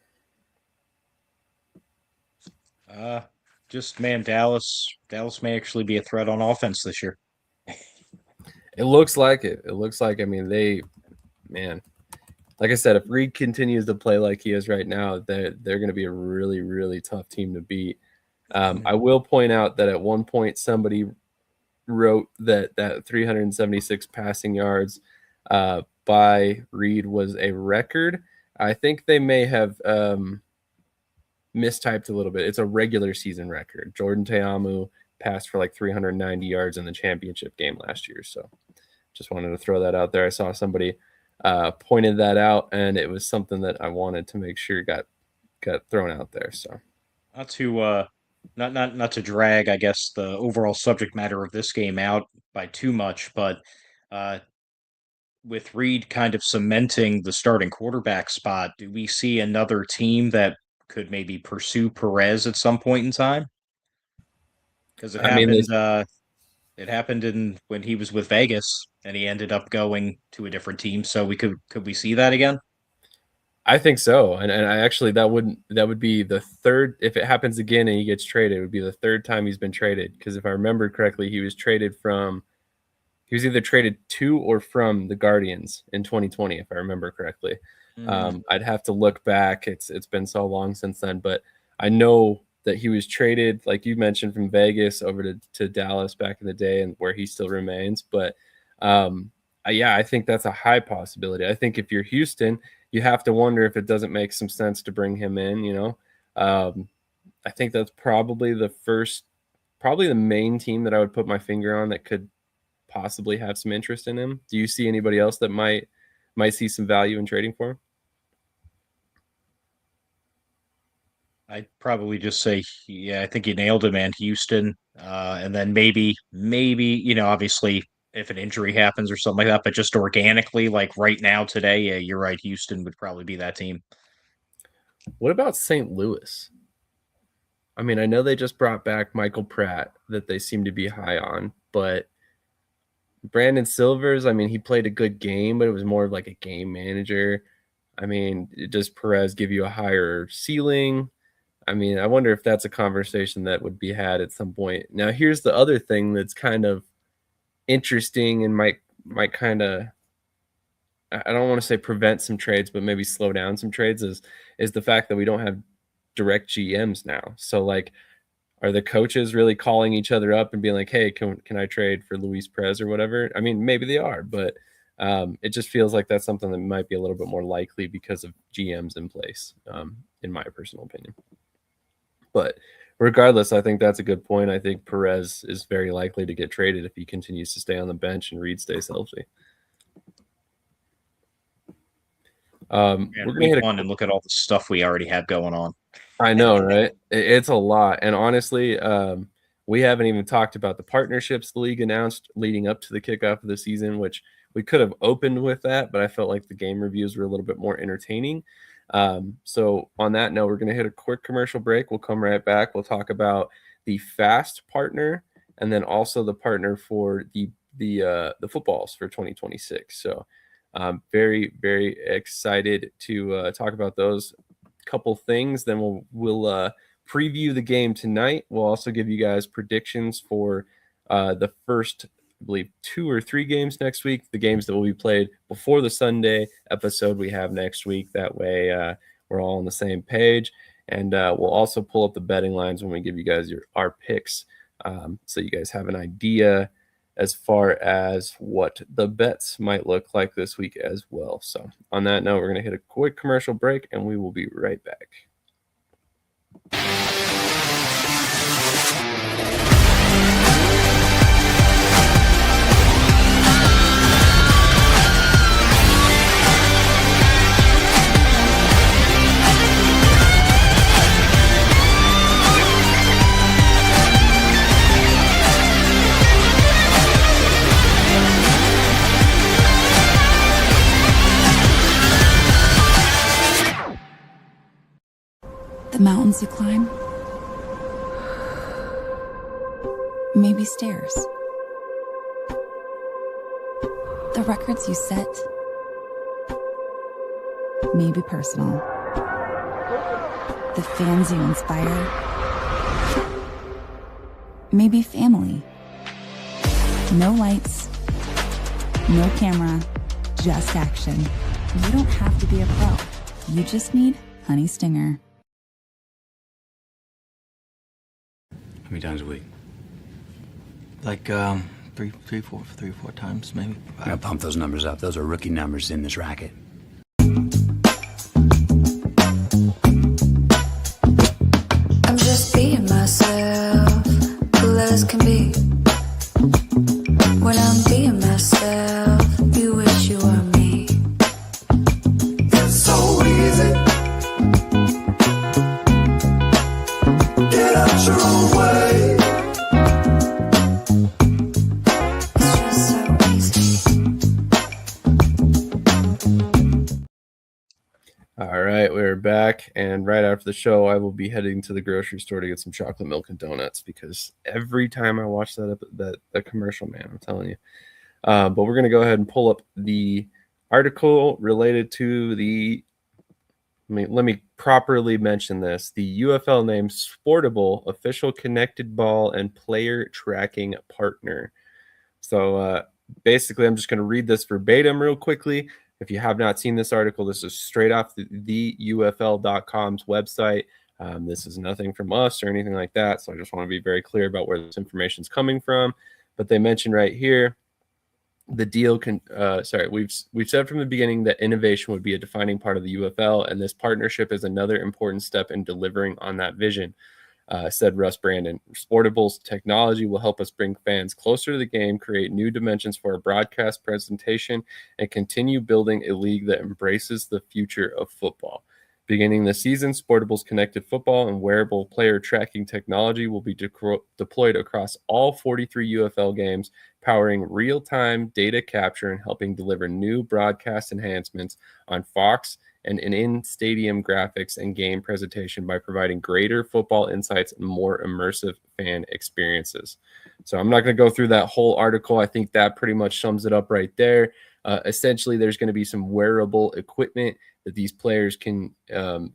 Just man, Dallas may actually be a threat on offense this year. It looks like it. It looks like, like I said, if Reed continues to play like he is right now, they're going to be a really, really tough team to beat. I will point out that at one point somebody wrote that 376 passing yards by Reed was a record. I think they may have mistyped a little bit. It's a regular season record. Jordan Teamu passed for like 390 yards in the championship game last year. So just wanted to throw that out there. I saw somebody pointed that out, and it was something that I wanted to make sure got thrown out there. So not to not to drag, I guess, the overall subject matter of this game out by too much, but with Reed kind of cementing the starting quarterback spot, do we see another team that could maybe pursue Perez at some point in time? Because it happened in when he was with Vegas, and he ended up going to a different team. So could we see that again? I think so, and I actually that would be the third, if it happens again and he gets traded, it would be the third time he's been traded. Because if I remember correctly, he was either traded to or from the Guardians in 2020, if I remember correctly. I'd have to look back. It's been so long since then, but I know that he was traded, like you mentioned, from Vegas over to Dallas back in the day, and where he still remains. But yeah, I think that's a high possibility. I think if you're Houston, you have to wonder if it doesn't make some sense to bring him in. I think that's probably the main team that I would put my finger on that could possibly have some interest in him. Do you see anybody else that might see some value in trading for him? I'd probably just say, yeah, I think you nailed it, man. Houston, and then maybe, obviously, if an injury happens or something like that, but just organically, like right now, today, yeah, you're right. Houston would probably be that team. What about St. Louis? I know they just brought back Michael Pratt that they seem to be high on, but Brandon Silvers, he played a good game, but it was more of like a game manager. Does Perez give you a higher ceiling? I wonder if that's a conversation that would be had at some point. Now, here's the other thing that's kind of interesting and might kind of, I don't want to say prevent some trades, but maybe slow down some trades is the fact that we don't have direct GMs now. So like, are the coaches really calling each other up and being like, hey, can I trade for Luis Perez or whatever? Maybe they are, but it just feels like that's something that might be a little bit more likely because of GMs in place, in my personal opinion. But regardless, I think that's a good point. I think Perez is very likely to get traded if he continues to stay on the bench and Reed stays healthy. Man, We're gonna week hit a one and look at all the stuff we already have going on. I know, right? It's a lot. And honestly, we haven't even talked about the partnerships the league announced leading up to the kickoff of the season, which we could have opened with that, but I felt like the game reviews were a little bit more entertaining. So on that note, we're going to hit a quick commercial break. We'll come right back. We'll talk about the fast partner and then also the partner for the footballs for 2026. So very, very excited to talk about those couple things. Then we'll preview the game tonight. We'll also give you guys predictions for the first, I believe, 2 or 3 games next week. The games that will be played before the Sunday episode we have next week. That way, we're all on the same page. And we'll also pull up the betting lines when we give you guys our picks, so you guys have an idea as far as what the bets might look like this week as well. So on that note, we're going to hit a quick commercial break and we will be right back. The mountains you climb, maybe stairs. The records you set, maybe personal. The fans you inspire, maybe family. No lights, no camera, just action. You don't have to be a pro. You just need Honey Stinger. How many times a week? Like three or four times, maybe. I gotta pump those numbers up. Those are rookie numbers in this racket. I'm just being myself, cool as can be. When I'm being myself, you wish you were me. It's so easy. Get out your own way. It's just so easy. All right, we're back, and right after the show, I will be heading to the grocery store to get some chocolate milk and donuts because every time I watch that commercial, man, I'm telling you. But we're gonna go ahead and pull up the article related to the. Let me properly mention this: the UFL named Sportable official connected ball and player tracking partner. So basically, I'm just going to read this verbatim real quickly. If you have not seen this article, this is straight off the UFL.com's website. This is nothing from us or anything like that. So I just want to be very clear about where this information is coming from. But they mentioned right here, the deal can we've said from the beginning that innovation would be a defining part of the UFL, and this partnership is another important step in delivering on that vision. Said Russ Brandon. Sportable's technology will help us bring fans closer to the game, create new dimensions for our broadcast presentation, and continue building a league that embraces the future of football. Beginning the season, Sportable's connected football and wearable player tracking technology will be deployed across all 43 UFL games, powering real-time data capture and helping deliver new broadcast enhancements on Fox and an in-stadium graphics and game presentation by providing greater football insights and more immersive fan experiences. So I'm not going to go through that whole article. I think that pretty much sums it up right there. Essentially, there's going to be some wearable equipment that these players can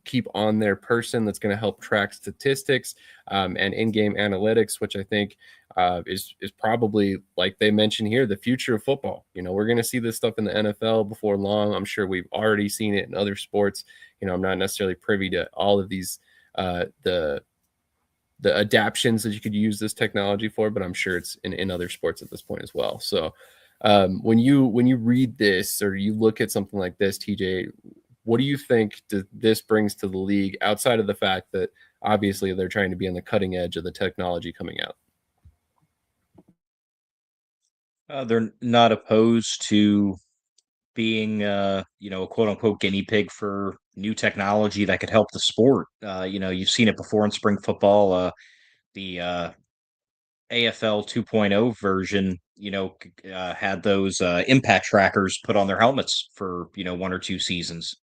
keep on their person that's going to help track statistics and in-game analytics, which I think is probably, like they mentioned here, the future of football. You know, we're going to see this stuff in the NFL before long. I'm sure we've already seen it in other sports. You know, I'm not necessarily privy to all of these the adaptions that you could use this technology for, but I'm sure it's in other sports at this point as well. So when you read this or you look at something like this, TJ, what do you think this brings to the league outside of the fact that obviously they're trying to be on the cutting edge of the technology coming out? They're not opposed to being a quote unquote guinea pig for new technology that could help the sport. You've seen it before in spring football. The AFL 2.0 version, had those impact trackers put on their helmets for 1 or 2 seasons,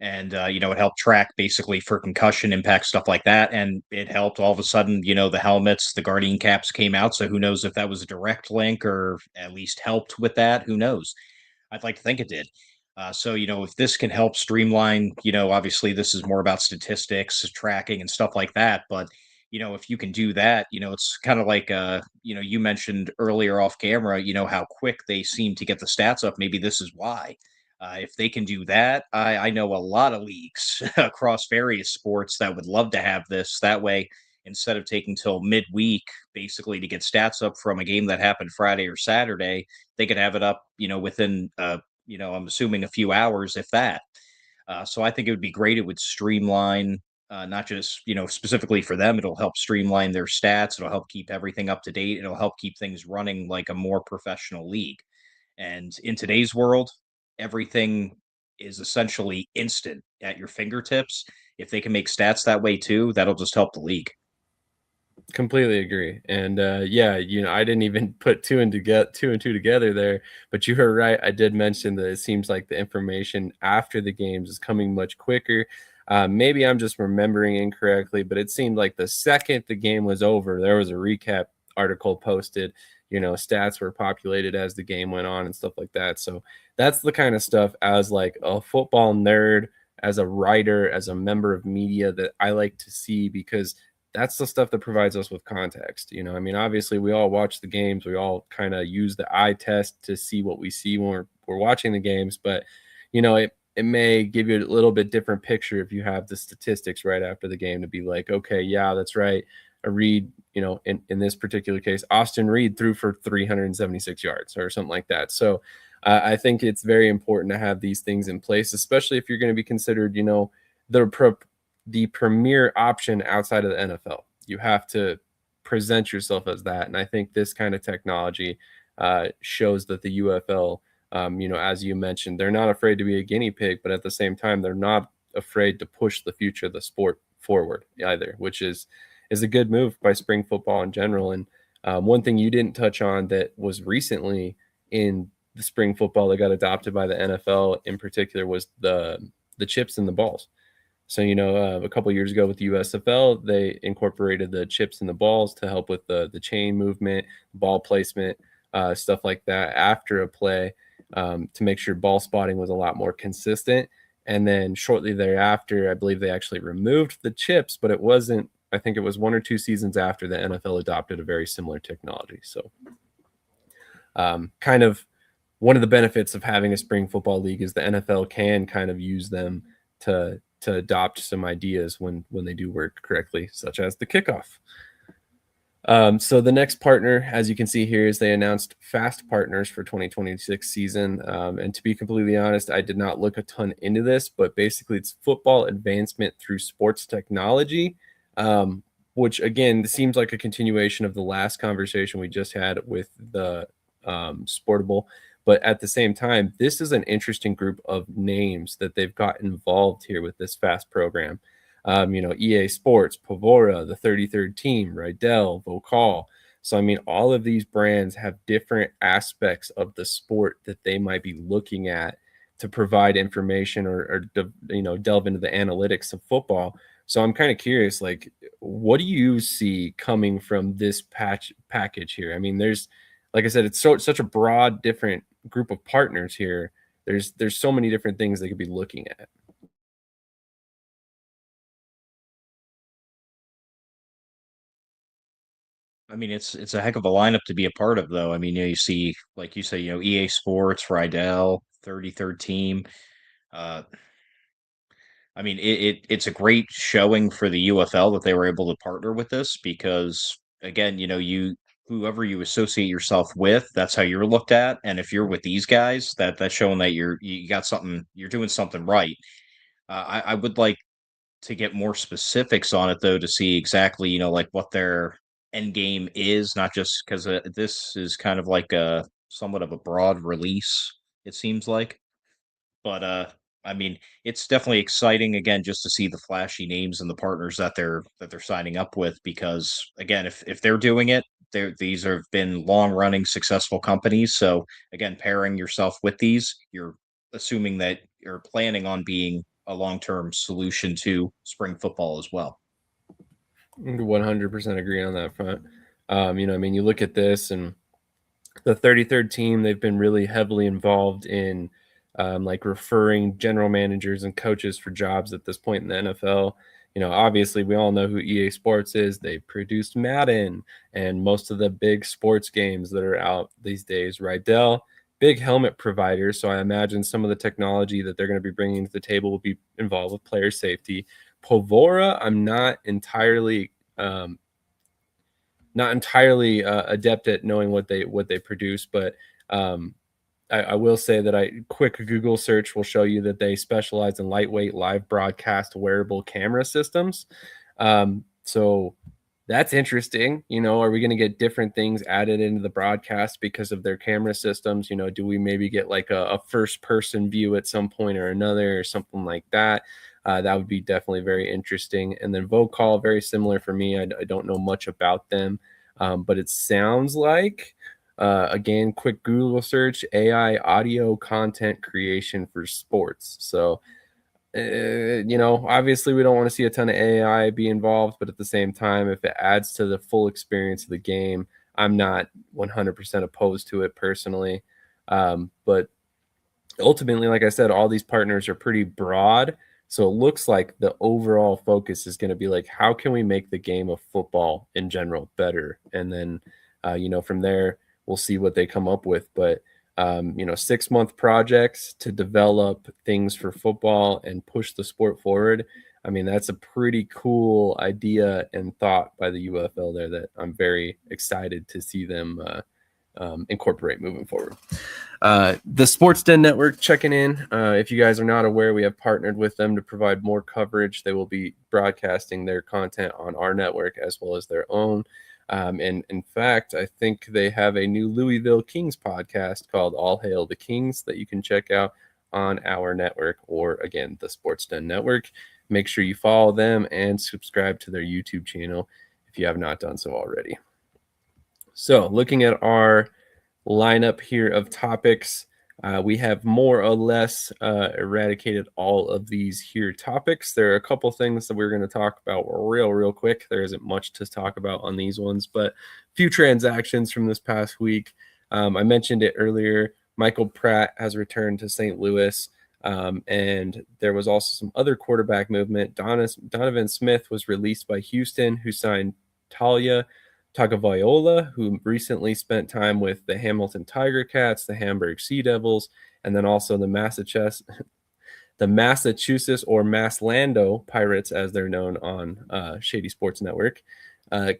and it helped track basically for concussion impact stuff like that, and it helped all of a sudden, the helmets, the guardian caps came out, so who knows if that was a direct link or at least helped with that, who knows. I'd like to think it did. So, if this can help streamline, obviously this is more about statistics, tracking, and stuff like that. But, if you can do that, it's kind of like, you mentioned earlier off camera, how quick they seem to get the stats up. Maybe this is why. If they can do that, I know a lot of leagues across various sports that would love to have this. That way, instead of taking till midweek basically to get stats up from a game that happened Friday or Saturday, they could have it up, within, I'm assuming a few hours, if that. So I think it would be great. It would streamline, not just, specifically for them. It'll help streamline their stats. It'll help keep everything up to date. It'll help keep things running like a more professional league. And in today's world, everything is essentially instant at your fingertips. If they can make stats that way too, that'll just help the league. Completely agree. And yeah, I didn't even put two and two together there, but you were right. I did mention that it seems like the information after the games is coming much quicker. Maybe I'm just remembering incorrectly, but it seemed like the second the game was over, there was a recap article posted. Stats were populated as the game went on and stuff like that. So that's the kind of stuff, as like a football nerd, as a writer, as a member of media, that I like to see, because that's the stuff that provides us with context. I mean, obviously we all watch the games. We all kind of use the eye test to see what we see when we're watching the games, but it may give you a little bit different picture if you have the statistics right after the game to be like, okay, yeah, that's right. A Reed, in this particular case, Austin Reed threw for 376 yards or something like that. So I think it's very important to have these things in place, especially if you're going to be considered, the premier option outside of the NFL. You have to present yourself as that. And I think this kind of technology shows that the UFL, as you mentioned, they're not afraid to be a guinea pig, but at the same time, they're not afraid to push the future of the sport forward either, which is a good move by spring football in general. And one thing you didn't touch on that was recently in the spring football that got adopted by the NFL in particular was the chips and the balls. So, a couple of years ago with the USFL, they incorporated the chips and the balls to help with the chain movement, ball placement, stuff like that after a play, to make sure ball spotting was a lot more consistent. And then shortly thereafter, I believe they actually removed the chips, but it wasn't, I think it was 1 or 2 seasons after the NFL adopted a very similar technology. So kind of one of the benefits of having a spring football league is the NFL can kind of use them to adopt some ideas when they do work correctly, such as the kickoff. So the next partner, as you can see here, is they announced fast partners for 2026 season. And to be completely honest, I did not look a ton into this, but basically it's football advancement through sports technology, which again seems like a continuation of the last conversation we just had with the Sportable. But at the same time, this is an interesting group of names that they've got involved here with this FAST program. EA Sports, Pavora, the 33rd Team, Rydell, Vocal. So, I mean, all of these brands have different aspects of the sport that they might be looking at to provide information or delve into the analytics of football. So I'm kind of curious, like, what do you see coming from this package here? I mean, there's, like I said, it's such a broad, different group of partners here. There's so many different things they could be looking at. I mean, it's a heck of a lineup to be a part of, though. I mean, you see, like you say, EA Sports, Rydell, 33rd Team. Uh, I mean, it's a great showing for the UFL that they were able to partner with this because, again, whoever you associate yourself with, that's how you're looked at. And if you're with these guys, that's showing that you got something, you're doing something right. I would like to get more specifics on it though to see exactly like what their end game is, not just because this is kind of like a somewhat of a broad release it seems like. But I mean, it's definitely exciting again just to see the flashy names and the partners that they're signing up with because again, if they're doing it, these have been long running successful companies. So again, pairing yourself with these, you're assuming that you're planning on being a long term solution to spring football as well. 100% agree on that front. I mean, you look at this and the 33rd team, they've been really heavily involved in like referring general managers and coaches for jobs at this point in the NFL. Obviously, we all know who EA Sports is. They produced Madden and most of the big sports games that are out these days. Rydell, big helmet providers. So I imagine some of the technology that they're going to be bringing to the table will be involved with player safety. Povora, I'm um, not entirely adept at knowing what they produce, but I will say that a quick Google search will show you that they specialize in lightweight live broadcast wearable camera systems. So that's interesting. Are we going to get different things added into the broadcast because of their camera systems? Do we maybe get like a first person view at some point or another or something like that? That would be definitely very interesting. And then Vocal, very similar for me. I don't know much about them, but it sounds like, again, quick Google search, AI audio content creation for sports. So, obviously we don't want to see a ton of AI be involved, but at the same time, if it adds to the full experience of the game, I'm not 100% opposed to it personally. But ultimately, like I said, all these partners are pretty broad. So it looks like the overall focus is going to be like, how can we make the game of football in general better? And then, from there, we'll see what they come up with. But, 6-month projects to develop things for football and push the sport forward. I mean, that's a pretty cool idea and thought by the UFL there that I'm very excited to see them incorporate moving forward. The Sports Den Network checking in. If you guys are not aware, we have partnered with them to provide more coverage. They will be broadcasting their content on our network as well as their own. And in fact, I think they have a new Louisville Kings podcast called All Hail the Kings that you can check out on our network or, again, the Sports Den Network. Make sure you follow them and subscribe to their YouTube channel if you have not done so already. So looking at our lineup here of topics, we have more or less eradicated all of these here topics. There are a couple things that we're going to talk about real quick. There isn't much to talk about on these ones, but a few transactions from this past week. I mentioned it earlier. Michael Pratt has returned to St. Louis, and there was also some other quarterback movement. Donovan Smith was released by Houston, who signed Talia Tagovailoa, who recently spent time with the Hamilton Tiger Cats, the Hamburg Sea Devils, and then also the Massachusetts or Masslando Pirates, as they're known on Shady Sports Network.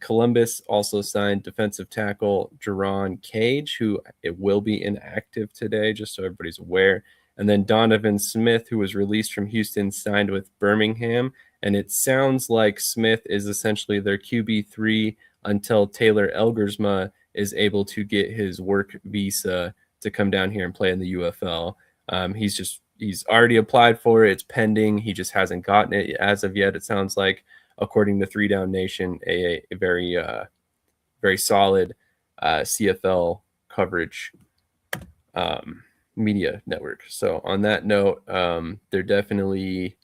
Columbus also signed defensive tackle Jerron Cage, who it will be inactive today, just so everybody's aware. And then Donovan Smith, who was released from Houston, signed with Birmingham. And it sounds like Smith is essentially their QB3 until Taylor Elgersma is able to get his work visa to come down here and play in the UFL. He's already applied for it. It's pending. He just hasn't gotten it as of yet. It sounds like, according to 3 Down Nation, a very, very solid CFL coverage media network. So on that note, there definitely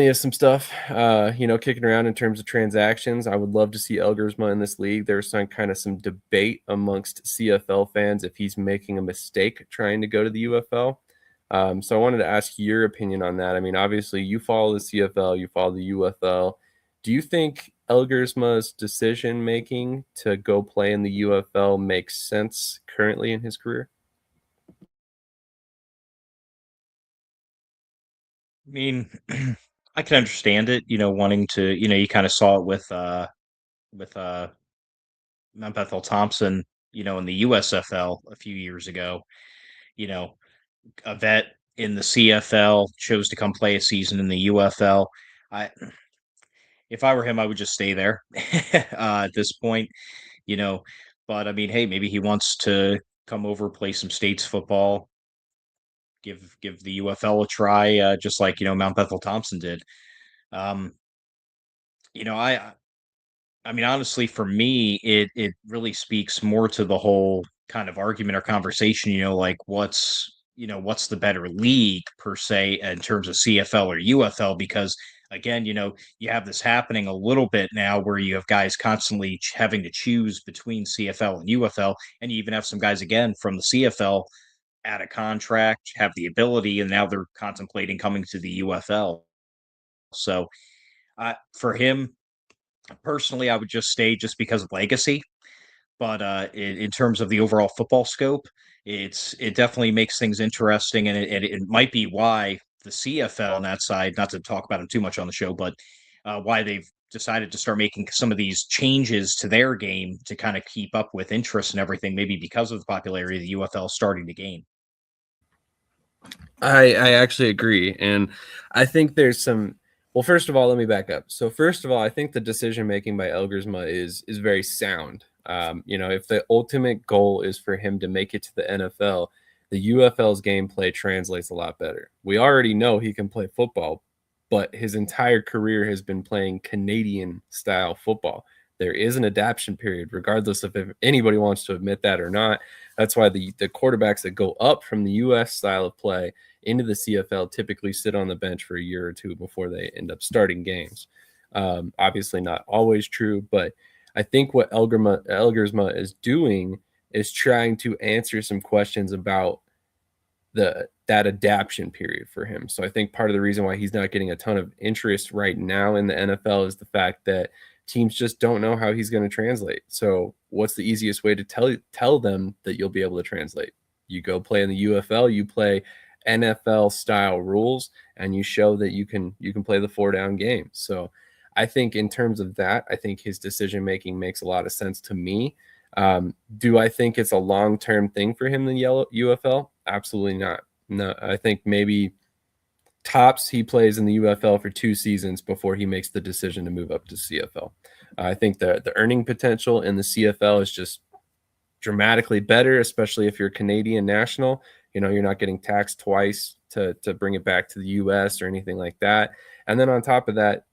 is some stuff, kicking around in terms of transactions. I would love to see Elgersma in this league. There's some debate amongst CFL fans if he's making a mistake trying to go to the UFL. So I wanted to ask your opinion on that. I mean, obviously you follow the CFL, you follow the UFL. Do you think Elgersma's decision-making to go play in the UFL makes sense currently in his career? I mean, I can understand it, wanting to, you kind of saw it with Mount Bethel Thompson, in the USFL a few years ago. You know, a vet in the CFL chose to come play a season in the UFL. I If I were him, I would just stay there at this point, you know. But I mean, hey, maybe he wants to come over, play some states football, give the UFL a try, just like Mount Bethel Thompson did. Um, you know, I mean, honestly, for me, it really speaks more to the whole kind of argument or conversation. Like what's the better league per se in terms of CFL or UFL? Because again, you have this happening a little bit now where you have guys constantly having to choose between CFL and UFL, and you even have some guys again from the CFL at a contract, have the ability, and now they're contemplating coming to the UFL. So for him personally, I would just stay just because of legacy. But in terms of the overall football scope, it definitely makes things interesting, and it might be why the CFL on that side, not to talk about them too much on the show, but why they've decided to start making some of these changes to their game to kind of keep up with interest and everything, maybe because of the popularity the UFL starting to gain. I actually agree. And I think there's some, well, first of all, let me back up. So first of all, I think the decision making by Elgersma is very sound. If the ultimate goal is for him to make it to the NFL, the UFL's gameplay translates a lot better. We already know he can play football, but his entire career has been playing Canadian style football. There is an adaptation period, regardless of if anybody wants to admit that or not. That's why the quarterbacks that go up from the US style of play into the CFL typically sit on the bench for a year or two before they end up starting games. Obviously not always true, but I think what Elgersma is doing is trying to answer some questions about that adaptation period for him. So I think part of the reason why he's not getting a ton of interest right now in the NFL is the fact that teams just don't know how he's going to translate. So what's the easiest way to tell them that you'll be able to translate? You go play in the UFL, you play NFL style rules, and you show that you can play the 4-down game. So I think in terms of that, I think his decision making makes a lot of sense to me. Do I think it's a long-term thing for him in the UFL? Absolutely not. No, I think maybe tops he plays in the UFL for 2 seasons before he makes the decision to move up to CFL. I think the earning potential in the CFL is just dramatically better, especially if you're Canadian national. You're not getting taxed twice to bring it back to the US or anything like that. And then on top of that,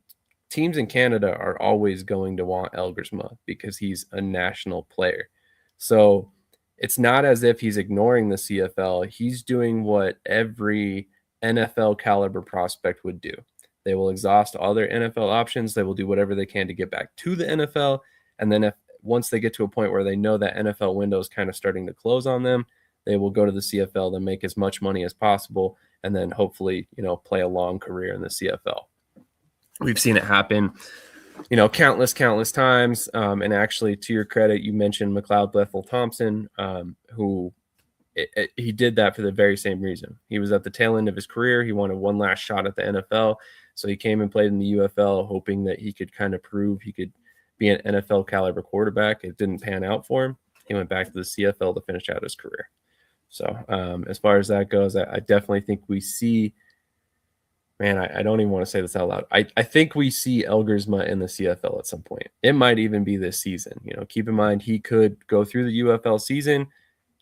teams in Canada are always going to want Elgersma because he's a national player. So it's not as if he's ignoring the CFL. He's doing what every NFL caliber prospect would do. They will exhaust all their NFL options. They will do whatever they can to get back to the NFL. And then once they get to a point where they know that NFL window is kind of starting to close on them, they will go to the CFL to make as much money as possible and then hopefully, play a long career in the CFL. We've seen it happen, countless times. And actually, to your credit, you mentioned McLeod Bethel Thompson, who he did that for the very same reason. He was at the tail end of his career. He wanted one last shot at the NFL. So he came and played in the UFL, hoping that he could kind of prove he could be an NFL caliber quarterback. It didn't pan out for him. He went back to the CFL to finish out his career. So as far as that goes, I definitely think we see, man, I don't even want to say this out loud. I think we see Elgersma in the CFL at some point. It might even be this season. Keep in mind, he could go through the UFL season,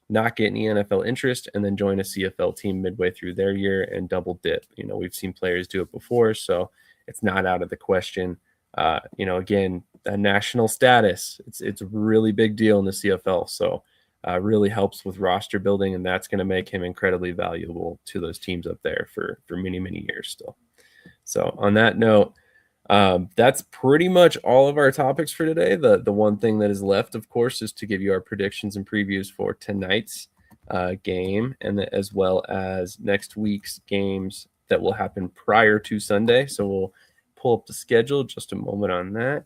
not get any NFL interest, and then join a CFL team midway through their year and double dip. We've seen players do it before, so it's not out of the question. Again, a national status, it's a really big deal in the CFL. So really helps with roster building, and that's going to make him incredibly valuable to those teams up there for many, many years still. So on that note, that's pretty much all of our topics for today. The one thing that is left, of course, is to give you our predictions and previews for tonight's game, and as well as next week's games that will happen prior to Sunday. So we'll pull up the schedule, just a moment on that.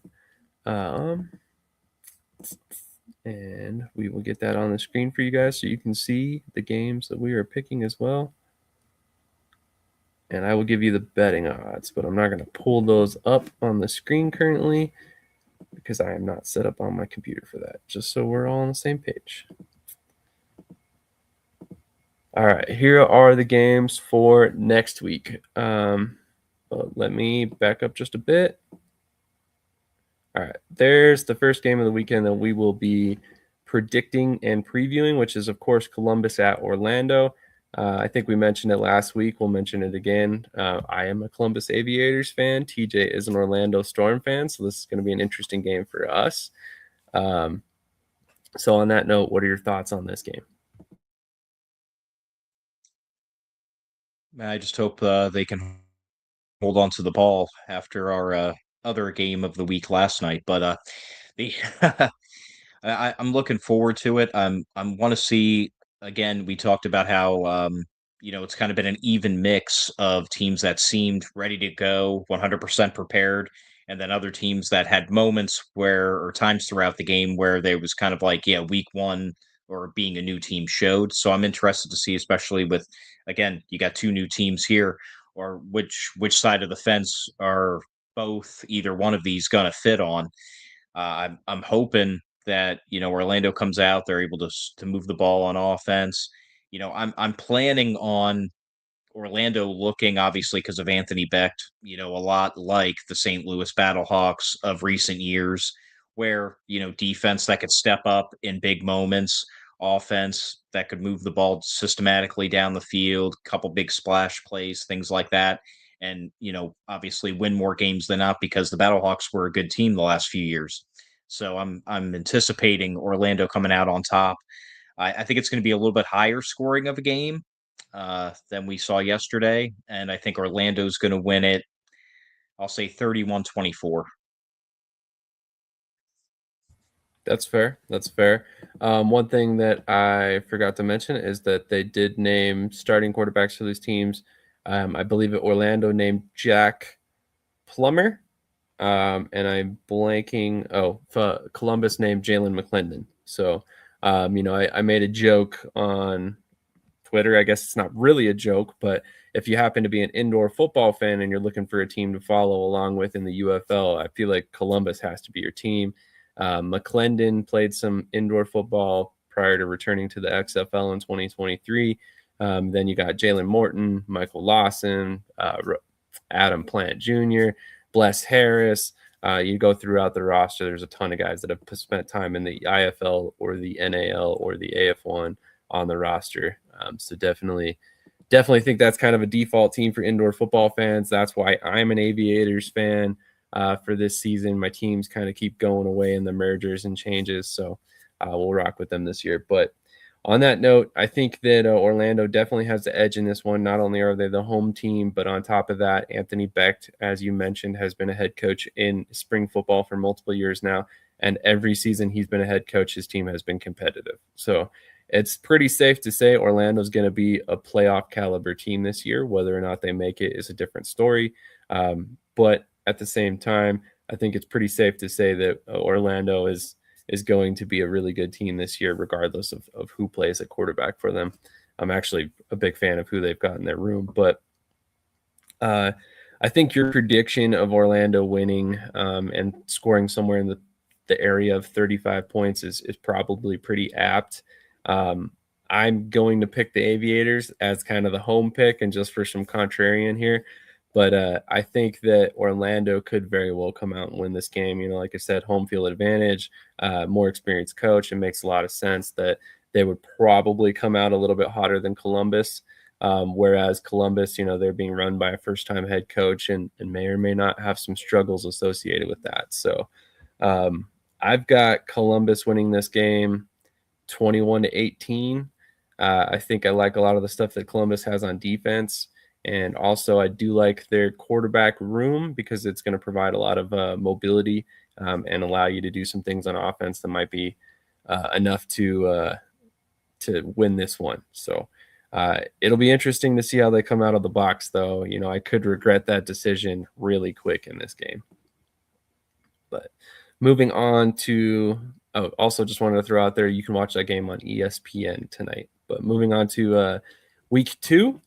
And we will get that on the screen for you guys so you can see the games that we are picking as well. And I will give you the betting odds, but I'm not going to pull those up on the screen currently because I am not set up on my computer for that, just so we're all on the same page. All right, here are the games for next week. Let me back up just a bit. All right, there's the first game of the weekend that we will be predicting and previewing, which is, of course, Columbus at Orlando. I think we mentioned it last week. We'll mention it again. I am a Columbus Aviators fan. TJ is an Orlando Storm fan, so this is going to be an interesting game for us. So on that note, what are your thoughts on this game? I just hope they can hold on to the ball after our other game of the week last night. But the I'm looking forward to it. I want to see again. We talked about how it's kind of been an even mix of teams that seemed ready to go, 100% prepared, and then other teams that had moments where or times throughout the game where there was kind of like week one or being a new team showed. So I'm interested to see, especially with again you got two new teams here, or which side of the fence are both either one of these going to fit on. I'm hoping that Orlando comes out, they're able to move the ball on offense. I'm planning on Orlando looking, obviously because of Anthony Becht, a lot like the St. Louis Battlehawks of recent years, where defense that could step up in big moments, offense that could move the ball systematically down the field, couple big splash plays, things like that. And obviously win more games than not because the Battlehawks were a good team the last few years. So I'm anticipating Orlando coming out on top. I think it's going to be a little bit higher scoring of a game than we saw yesterday, and I think Orlando's going to win it. I'll say 31-24. That's fair. That's fair. One thing that I forgot to mention is that they did name starting quarterbacks for these teams. I believe Orlando named Jack Plummer, and I'm blanking. Columbus named Jalen McClendon. So, I made a joke on Twitter. I guess it's not really a joke, but if you happen to be an indoor football fan and you're looking for a team to follow along with in the UFL, I feel like Columbus has to be your team. McClendon played some indoor football prior to returning to the XFL in 2023. Then you got Jalen Morton, Michael Lawson, Adam Plant Jr., Bless Harris. You go throughout the roster, there's a ton of guys that have spent time in the IFL or the NAL or the AF1 on the roster. So definitely think that's kind of a default team for indoor football fans. That's why I'm an Aviators fan for this season. My teams kind of keep going away in the mergers and changes, so we'll rock with them this year. But on that note, I think that Orlando definitely has the edge in this one. Not only are they the home team, but on top of that, Anthony Becht, as you mentioned, has been a head coach in spring football for multiple years now. And every season he's been a head coach, his team has been competitive. So it's pretty safe to say Orlando's going to be a playoff caliber team this year. Whether or not they make it is a different story. But at the same time, I think it's pretty safe to say that Orlando is going to be a really good team this year, regardless of who plays at quarterback for them. I'm actually a big fan of who they've got in their room. But I think your prediction of Orlando winning and scoring somewhere in the area of 35 points is probably pretty apt. I'm going to pick the Aviators as kind of the home pick and just for some contrarian here. But I think that Orlando could very well come out and win this game. Like I said, home field advantage, more experienced coach. It makes a lot of sense that they would probably come out a little bit hotter than Columbus. Whereas Columbus, they're being run by a first-time head coach and may or may not have some struggles associated with that. So I've got Columbus winning this game 21-18. I think I like a lot of the stuff that Columbus has on defense. And also I do like their quarterback room because it's going to provide a lot of mobility and allow you to do some things on offense that might be enough to win this one. So it'll be interesting to see how they come out of the box, though. I could regret that decision really quick in this game. But moving on to also just wanted to throw out there, you can watch that game on ESPN tonight. But moving on to week 2,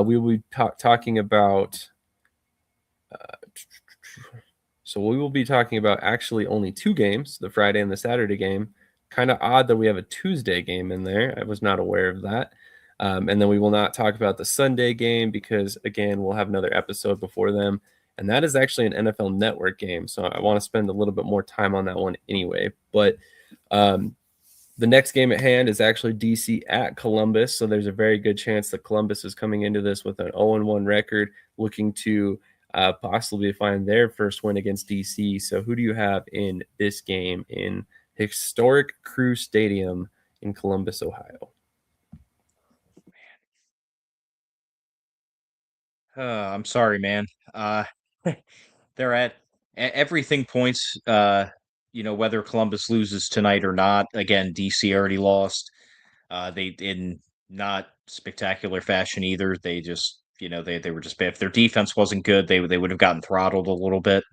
we will be talking about we will be talking about actually only 2 games, the Friday and the Saturday game. Kind of odd that we have a Tuesday game in there. I was not aware of that. And then we will not talk about the Sunday game because, again, we'll have another episode before them. And that is actually an NFL Network game. So I want to spend a little bit more time on that one anyway. But The next game at hand is actually DC at Columbus, so there's a very good chance that Columbus is coming into this with an 0-1 record, looking to possibly find their first win against DC. So who do you have in this game in historic Crew Stadium in Columbus, Ohio? I'm sorry, man. They're at everything points. Whether Columbus loses tonight or not. Again, DC already lost. They in not spectacular fashion either. They just, they were just bad. If their defense wasn't good, they would have gotten throttled a little bit.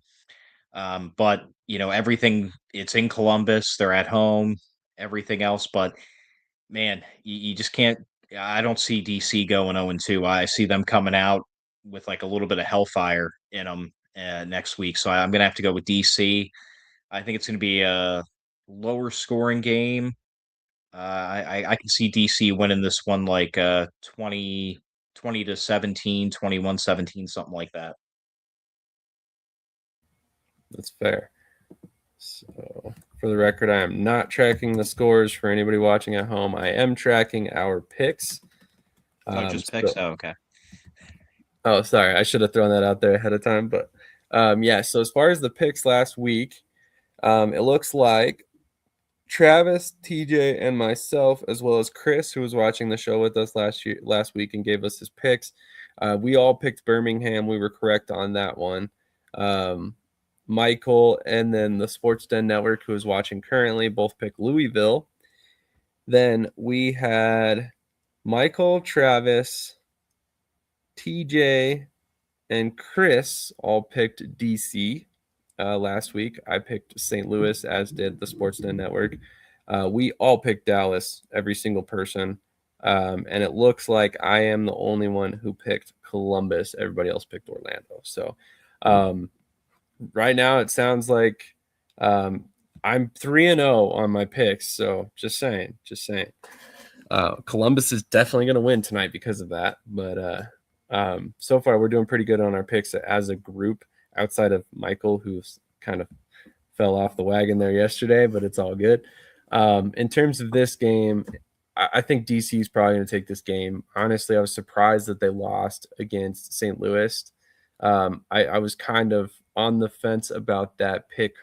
But everything. It's in Columbus. They're at home. Everything else, but man, you just can't. I don't see DC going 0-2. I see them coming out with like a little bit of hellfire in them next week. So I'm gonna have to go with DC. I think it's gonna be a lower scoring game. I can see DC winning this one like 20 to 17, 21-17, something like that. That's fair. So, for the record, I am not tracking the scores for anybody watching at home. I am tracking our picks. Oh, just picks. Oh, okay. Oh, sorry. I should have thrown that out there ahead of time. But yeah, so as far as the picks last week, it looks like Travis, TJ, and myself, as well as Chris, who was watching the show with us last week and gave us his picks, we all picked Birmingham. We were correct on that one. Michael and then the Sports Den Network, who is watching currently, both picked Louisville. Then we had Michael, Travis, TJ, and Chris all picked DC last week. I picked St. Louis, as did the Sportsnet Network. We all picked Dallas, every single person. And it looks like I am the only one who picked Columbus. Everybody else picked Orlando. So right now it sounds like I'm 3-0 on my picks. So just saying. Columbus is definitely going to win tonight because of that. But so far we're doing pretty good on our picks as a group, outside of Michael, who's kind of fell off the wagon there yesterday, but it's all good. In terms of this game, I think DC is probably going to take this game. Honestly, I was surprised that they lost against St. Louis. I was kind of on the fence about that pick.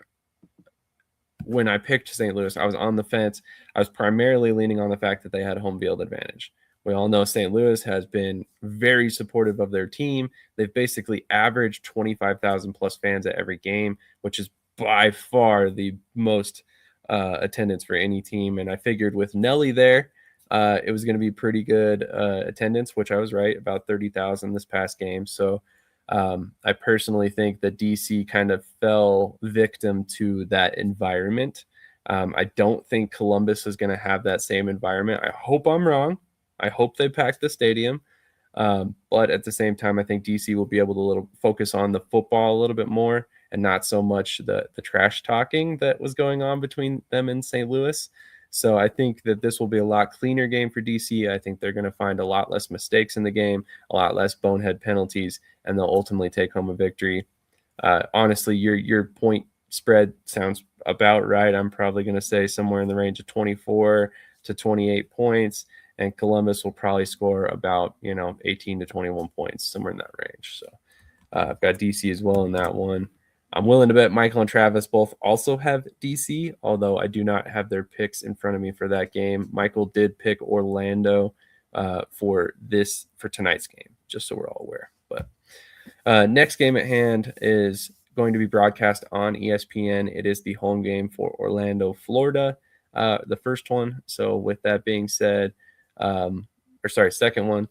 When I picked St. Louis, I was on the fence. I was primarily leaning on the fact that they had home field advantage. We all know St. Louis has been very supportive of their team. They've basically averaged 25,000 plus fans at every game, which is by far the most attendance for any team. And I figured with Nelly there, it was going to be pretty good attendance, which I was right, about 30,000 this past game. So I personally think that DC kind of fell victim to that environment. I don't think Columbus is going to have that same environment. I hope I'm wrong. I hope they pack the stadium. But at the same time, I think DC will be able to focus on the football a little bit more and not so much the trash talking that was going on between them and St. Louis. So I think that this will be a lot cleaner game for DC. I think they're going to find a lot less mistakes in the game, a lot less bonehead penalties, and they'll ultimately take home a victory. Honestly, your point spread sounds about right. I'm probably going to say somewhere in the range of 24 to 28 points. And Columbus will probably score about, 18 to 21 points, somewhere in that range. So I've got DC as well in that one. I'm willing to bet Michael and Travis both also have DC, although I do not have their picks in front of me for that game. Michael did pick Orlando for tonight's game, just so we're all aware. But next game at hand is going to be broadcast on ESPN. It is the home game for Orlando, Florida, the first one. So with that being said, second one.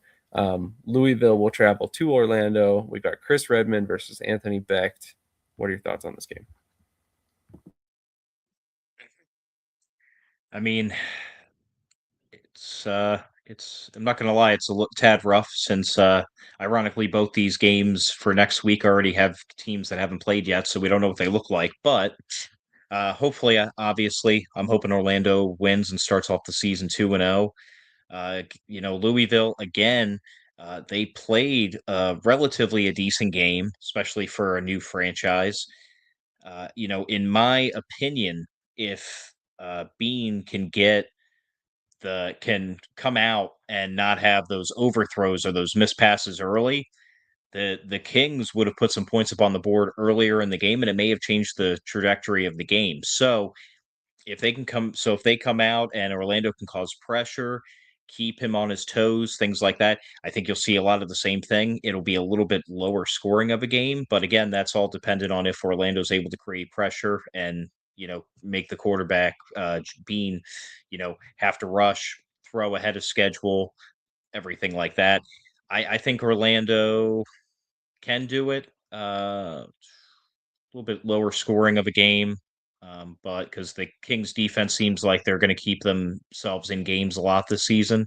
Louisville will travel to Orlando. We've got Chris Redmond versus Anthony Becht. What are your thoughts on this game? I mean, it's I'm not gonna lie, it's a tad rough since ironically both these games for next week already have teams that haven't played yet, so we don't know what they look like. But hopefully, obviously, I'm hoping Orlando wins and starts off the season 2-0. Louisville again. They played relatively a decent game, especially for a new franchise. In my opinion, if Bean can get can come out and not have those overthrows or those missed passes early, the Kings would have put some points up on the board earlier in the game, and it may have changed the trajectory of the game. So if they come out and Orlando can cause pressure, keep him on his toes, things like that, I think you'll see a lot of the same thing. It'll be a little bit lower scoring of a game, but again, that's all dependent on if Orlando's able to create pressure and make the quarterback Bean, have to rush, throw ahead of schedule, everything like that. I think Orlando can do it. A little bit lower scoring of a game, but because the Kings defense seems like they're going to keep themselves in games a lot this season.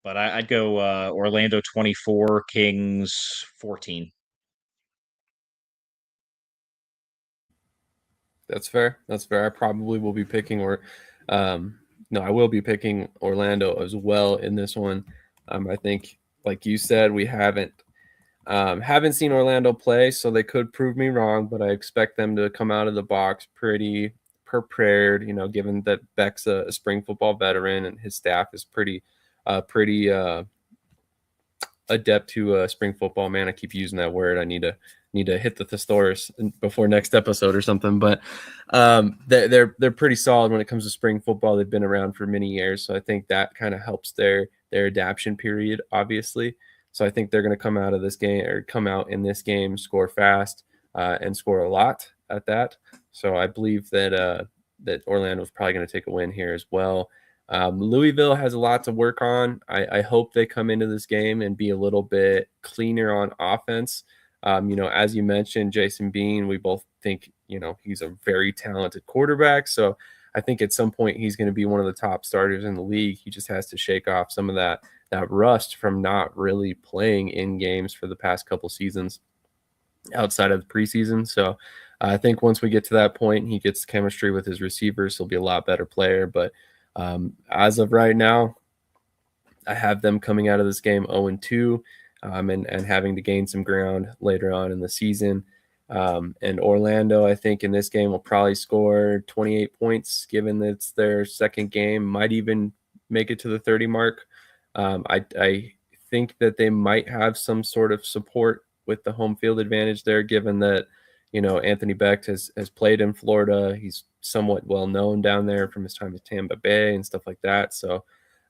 But I'd go Orlando 24, Kings 14. That's fair. That's fair. I probably will be picking no, I will be picking Orlando as well in this one. I think, like you said, we haven't seen Orlando play, so they could prove me wrong, but I expect them to come out of the box pretty prepared, given that Beck's a spring football veteran and his staff is pretty adept to spring football. Man, I keep using that word. I need to hit the thesaurus before next episode or something. But they're pretty solid when it comes to spring football. They've been around for many years, so I think that kind of helps their adaptation period, obviously. So I think they're going to come out in this game, score fast, and score a lot at that. So I believe that Orlando is probably going to take a win here as well. Louisville has a lot to work on. I hope they come into this game and be a little bit cleaner on offense. As you mentioned, Jason Bean, we both think, he's a very talented quarterback. So I think at some point he's going to be one of the top starters in the league. He just has to shake off some of that rust from not really playing in games for the past couple seasons outside of the preseason. So I think once we get to that point, he gets chemistry with his receivers, he'll be a lot better player. But as of right now, I have them coming out of this game 0-2 and having to gain some ground later on in the season. And Orlando, I think in this game will probably score 28 points, given that it's their second game, might even make it to the 30 mark. I think that they might have some sort of support with the home field advantage there, given that, Anthony Becht has played in Florida. He's somewhat well known down there from his time at Tampa Bay and stuff like that. So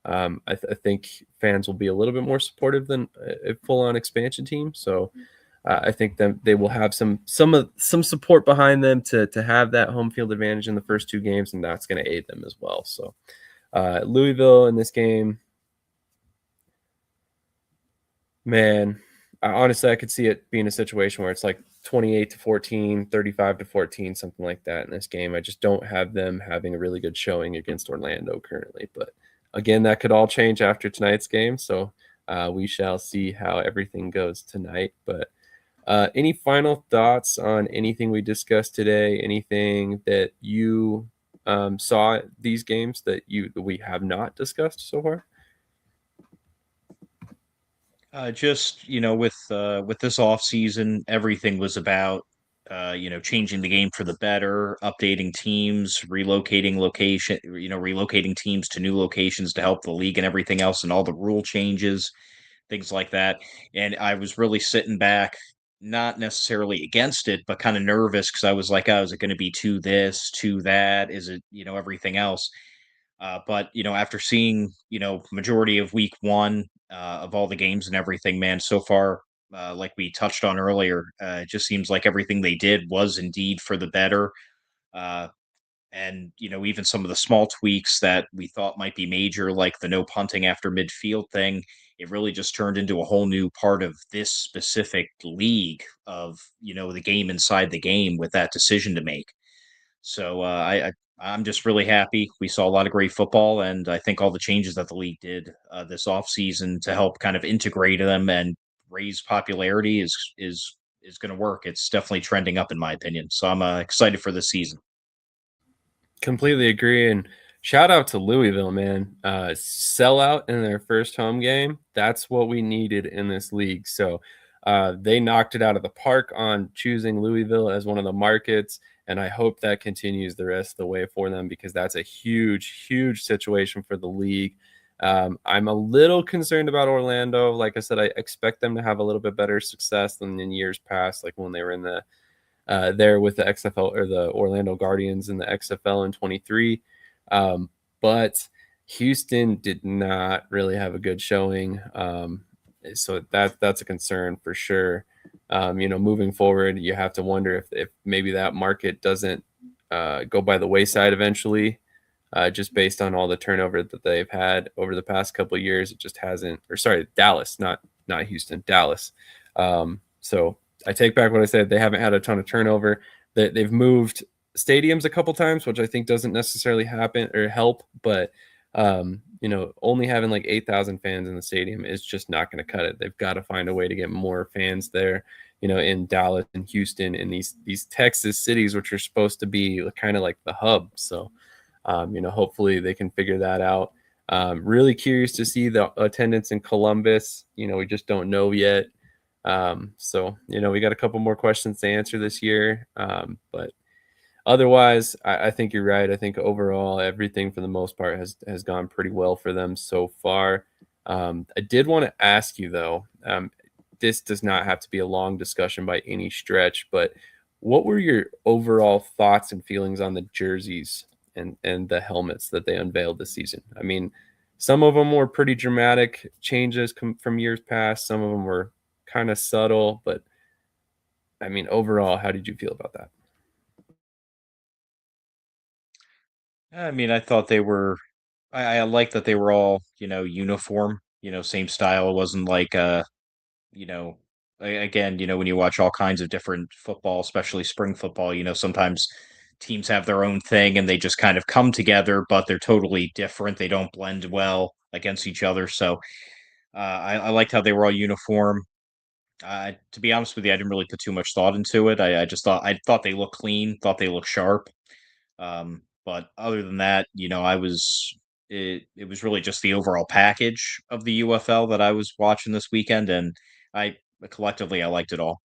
I think fans will be a little bit more supportive than a full-on expansion team. So I think that they will have some support behind them to have that home field advantage in the first two games, and that's going to aid them as well. So Louisville in this game, man, honestly, I could see it being a situation where it's like 28-14, 35-14, something like that in this game. I just don't have them having a really good showing against Orlando currently. But again, that could all change after tonight's game. So we shall see how everything goes tonight. But any final thoughts on anything we discussed today? Anything that you saw at these games that we have not discussed so far? Just with this off season, everything was about changing the game for the better, updating teams, relocating teams to new locations to help the league and everything else, and all the rule changes, things like that. And I was really sitting back, not necessarily against it, but kind of nervous because I was like, oh, is it going to be to this, to that? Is it everything else? But after seeing majority of week one of all the games and everything, man, so far, like we touched on earlier, it just seems like everything they did was indeed for the better. Uh, and even some of the small tweaks that we thought might be major, like the no punting after midfield thing, it really just turned into a whole new part of this specific league of the game inside the game with that decision to make. So I'm just really happy. We saw a lot of great football, and I think all the changes that the league did this offseason to help kind of integrate them and raise popularity is going to work. It's definitely trending up, in my opinion. So I'm excited for this season. Completely agree. And shout out to Louisville, man. Sellout in their first home game. That's what we needed in this league. So They knocked it out of the park on choosing Louisville as one of the markets, and I hope that continues the rest of the way for them, because that's a huge, huge situation for the league. I'm a little concerned about Orlando. Like I said, I expect them to have a little bit better success than in years past, like when they were in the there with the XFL or the Orlando Guardians in the XFL in 23. But Houston did not really have a good showing. So that's a concern for sure. Moving forward, you have to wonder if maybe that market doesn't go by the wayside eventually, just based on all the turnover that they've had over the past couple of years. It just hasn't. Or sorry, Dallas, not Houston, Dallas. So I take back what I said. They haven't had a ton of turnover. They've moved stadiums a couple times, which I think doesn't necessarily happen or help, but only having like 8,000 fans in the stadium is just not going to cut it. They've got to find a way to get more fans there, in Dallas and Houston and these Texas cities, which are supposed to be kind of like the hub. So, hopefully they can figure that out. Really curious to see the attendance in Columbus. We just don't know yet. So, we got a couple more questions to answer this year. But otherwise, I think you're right. I think overall, everything for the most part has gone pretty well for them so far. I did want to ask you, though, this does not have to be a long discussion by any stretch, but what were your overall thoughts and feelings on the jerseys and the helmets that they unveiled this season? I mean, some of them were pretty dramatic changes from years past. Some of them were kind of subtle, but I mean, overall, how did you feel about that? I mean, I thought they were. I like that they were all uniform. Same style. It wasn't like you know, again, when you watch all kinds of different football, especially spring football, sometimes teams have their own thing and they just kind of come together, but they're totally different. They don't blend well against each other. So I liked how they were all uniform. To be honest with you, I didn't really put too much thought into it. I thought they looked clean, thought they looked sharp. But other than that, it was really just the overall package of the UFL that I was watching this weekend, and I collectively I liked it all.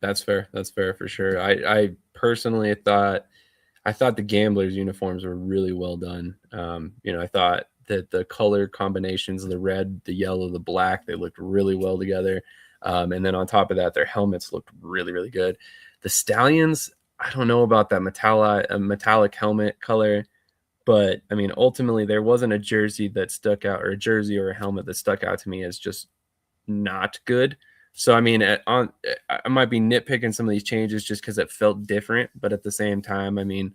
That's fair. That's fair for sure. I personally thought the Gamblers uniforms were really well done. I thought that the color combinations, the red, the yellow, the black, they looked really well together. And then on top of that, their helmets looked really, really good. The Stallions, I don't know about that metallic helmet color, but I mean, ultimately, there wasn't a jersey that stuck out, or a jersey or a helmet that stuck out to me as just not good. So I mean, I might be nitpicking some of these changes just because it felt different, but at the same time, I mean,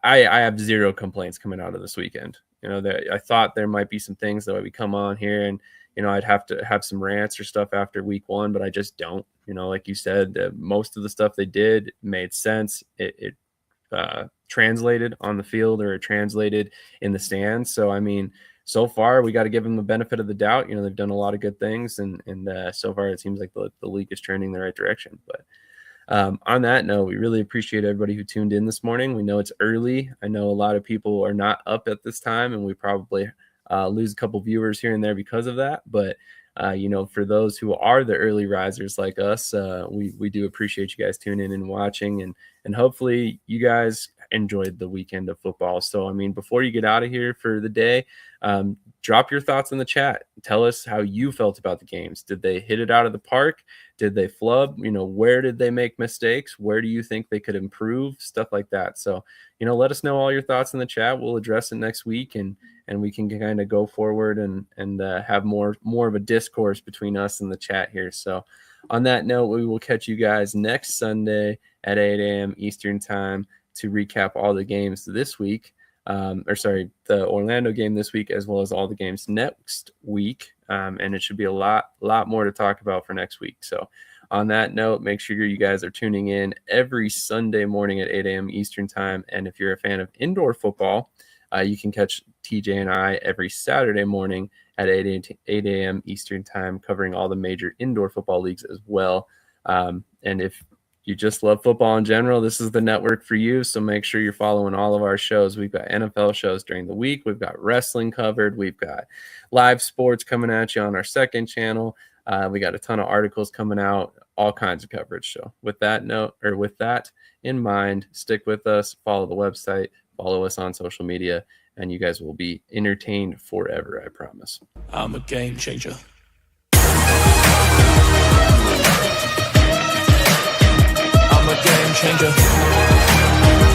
I have zero complaints coming out of this weekend. I thought there might be some things that would come on here, and I'd have to have some rants or stuff after week one, but I just don't. Like you said, most of the stuff they did made sense. It translated on the field, or it translated in the stands. So I mean, so far we got to give them the benefit of the doubt. They've done a lot of good things, and so far it seems like the league is trending in the right direction. But on that note, we really appreciate everybody who tuned in this morning. We know it's early. I know a lot of people are not up at this time, and we probably lose a couple viewers here and there because of that. But for those who are the early risers like us, we do appreciate you guys tuning in and watching, and hopefully you guys enjoyed the weekend of football. So, I mean, before you get out of here for the day, drop your thoughts in the chat. Tell us how you felt about the games. Did they hit it out of the park? Did they flub? Where did they make mistakes? Where do you think they could improve? Stuff like that. So, let us know all your thoughts in the chat. We'll address it next week, and we can kind of go forward and have more of a discourse between us and the chat here. So on that note, we will catch you guys next Sunday at 8 a.m. Eastern time to recap all the games this week. The Orlando game this week, as well as all the games next week. And it should be a lot more to talk about for next week. So on that note, make sure you guys are tuning in every Sunday morning at 8 a.m. Eastern time. And if you're a fan of indoor football, you can catch TJ and I every Saturday morning at 8 a.m. Eastern time, covering all the major indoor football leagues as well. And if you just love football in general, this is the network for you. So make sure you're following all of our shows. We've got NFL shows during the week. We've got wrestling covered. We've got live sports coming at you on our second channel. We got a ton of articles coming out, all kinds of coverage. So with that in mind, stick with us, follow the website, follow us on social media, and you guys will be entertained forever, I promise. I'm a game changer. I'm a game changer.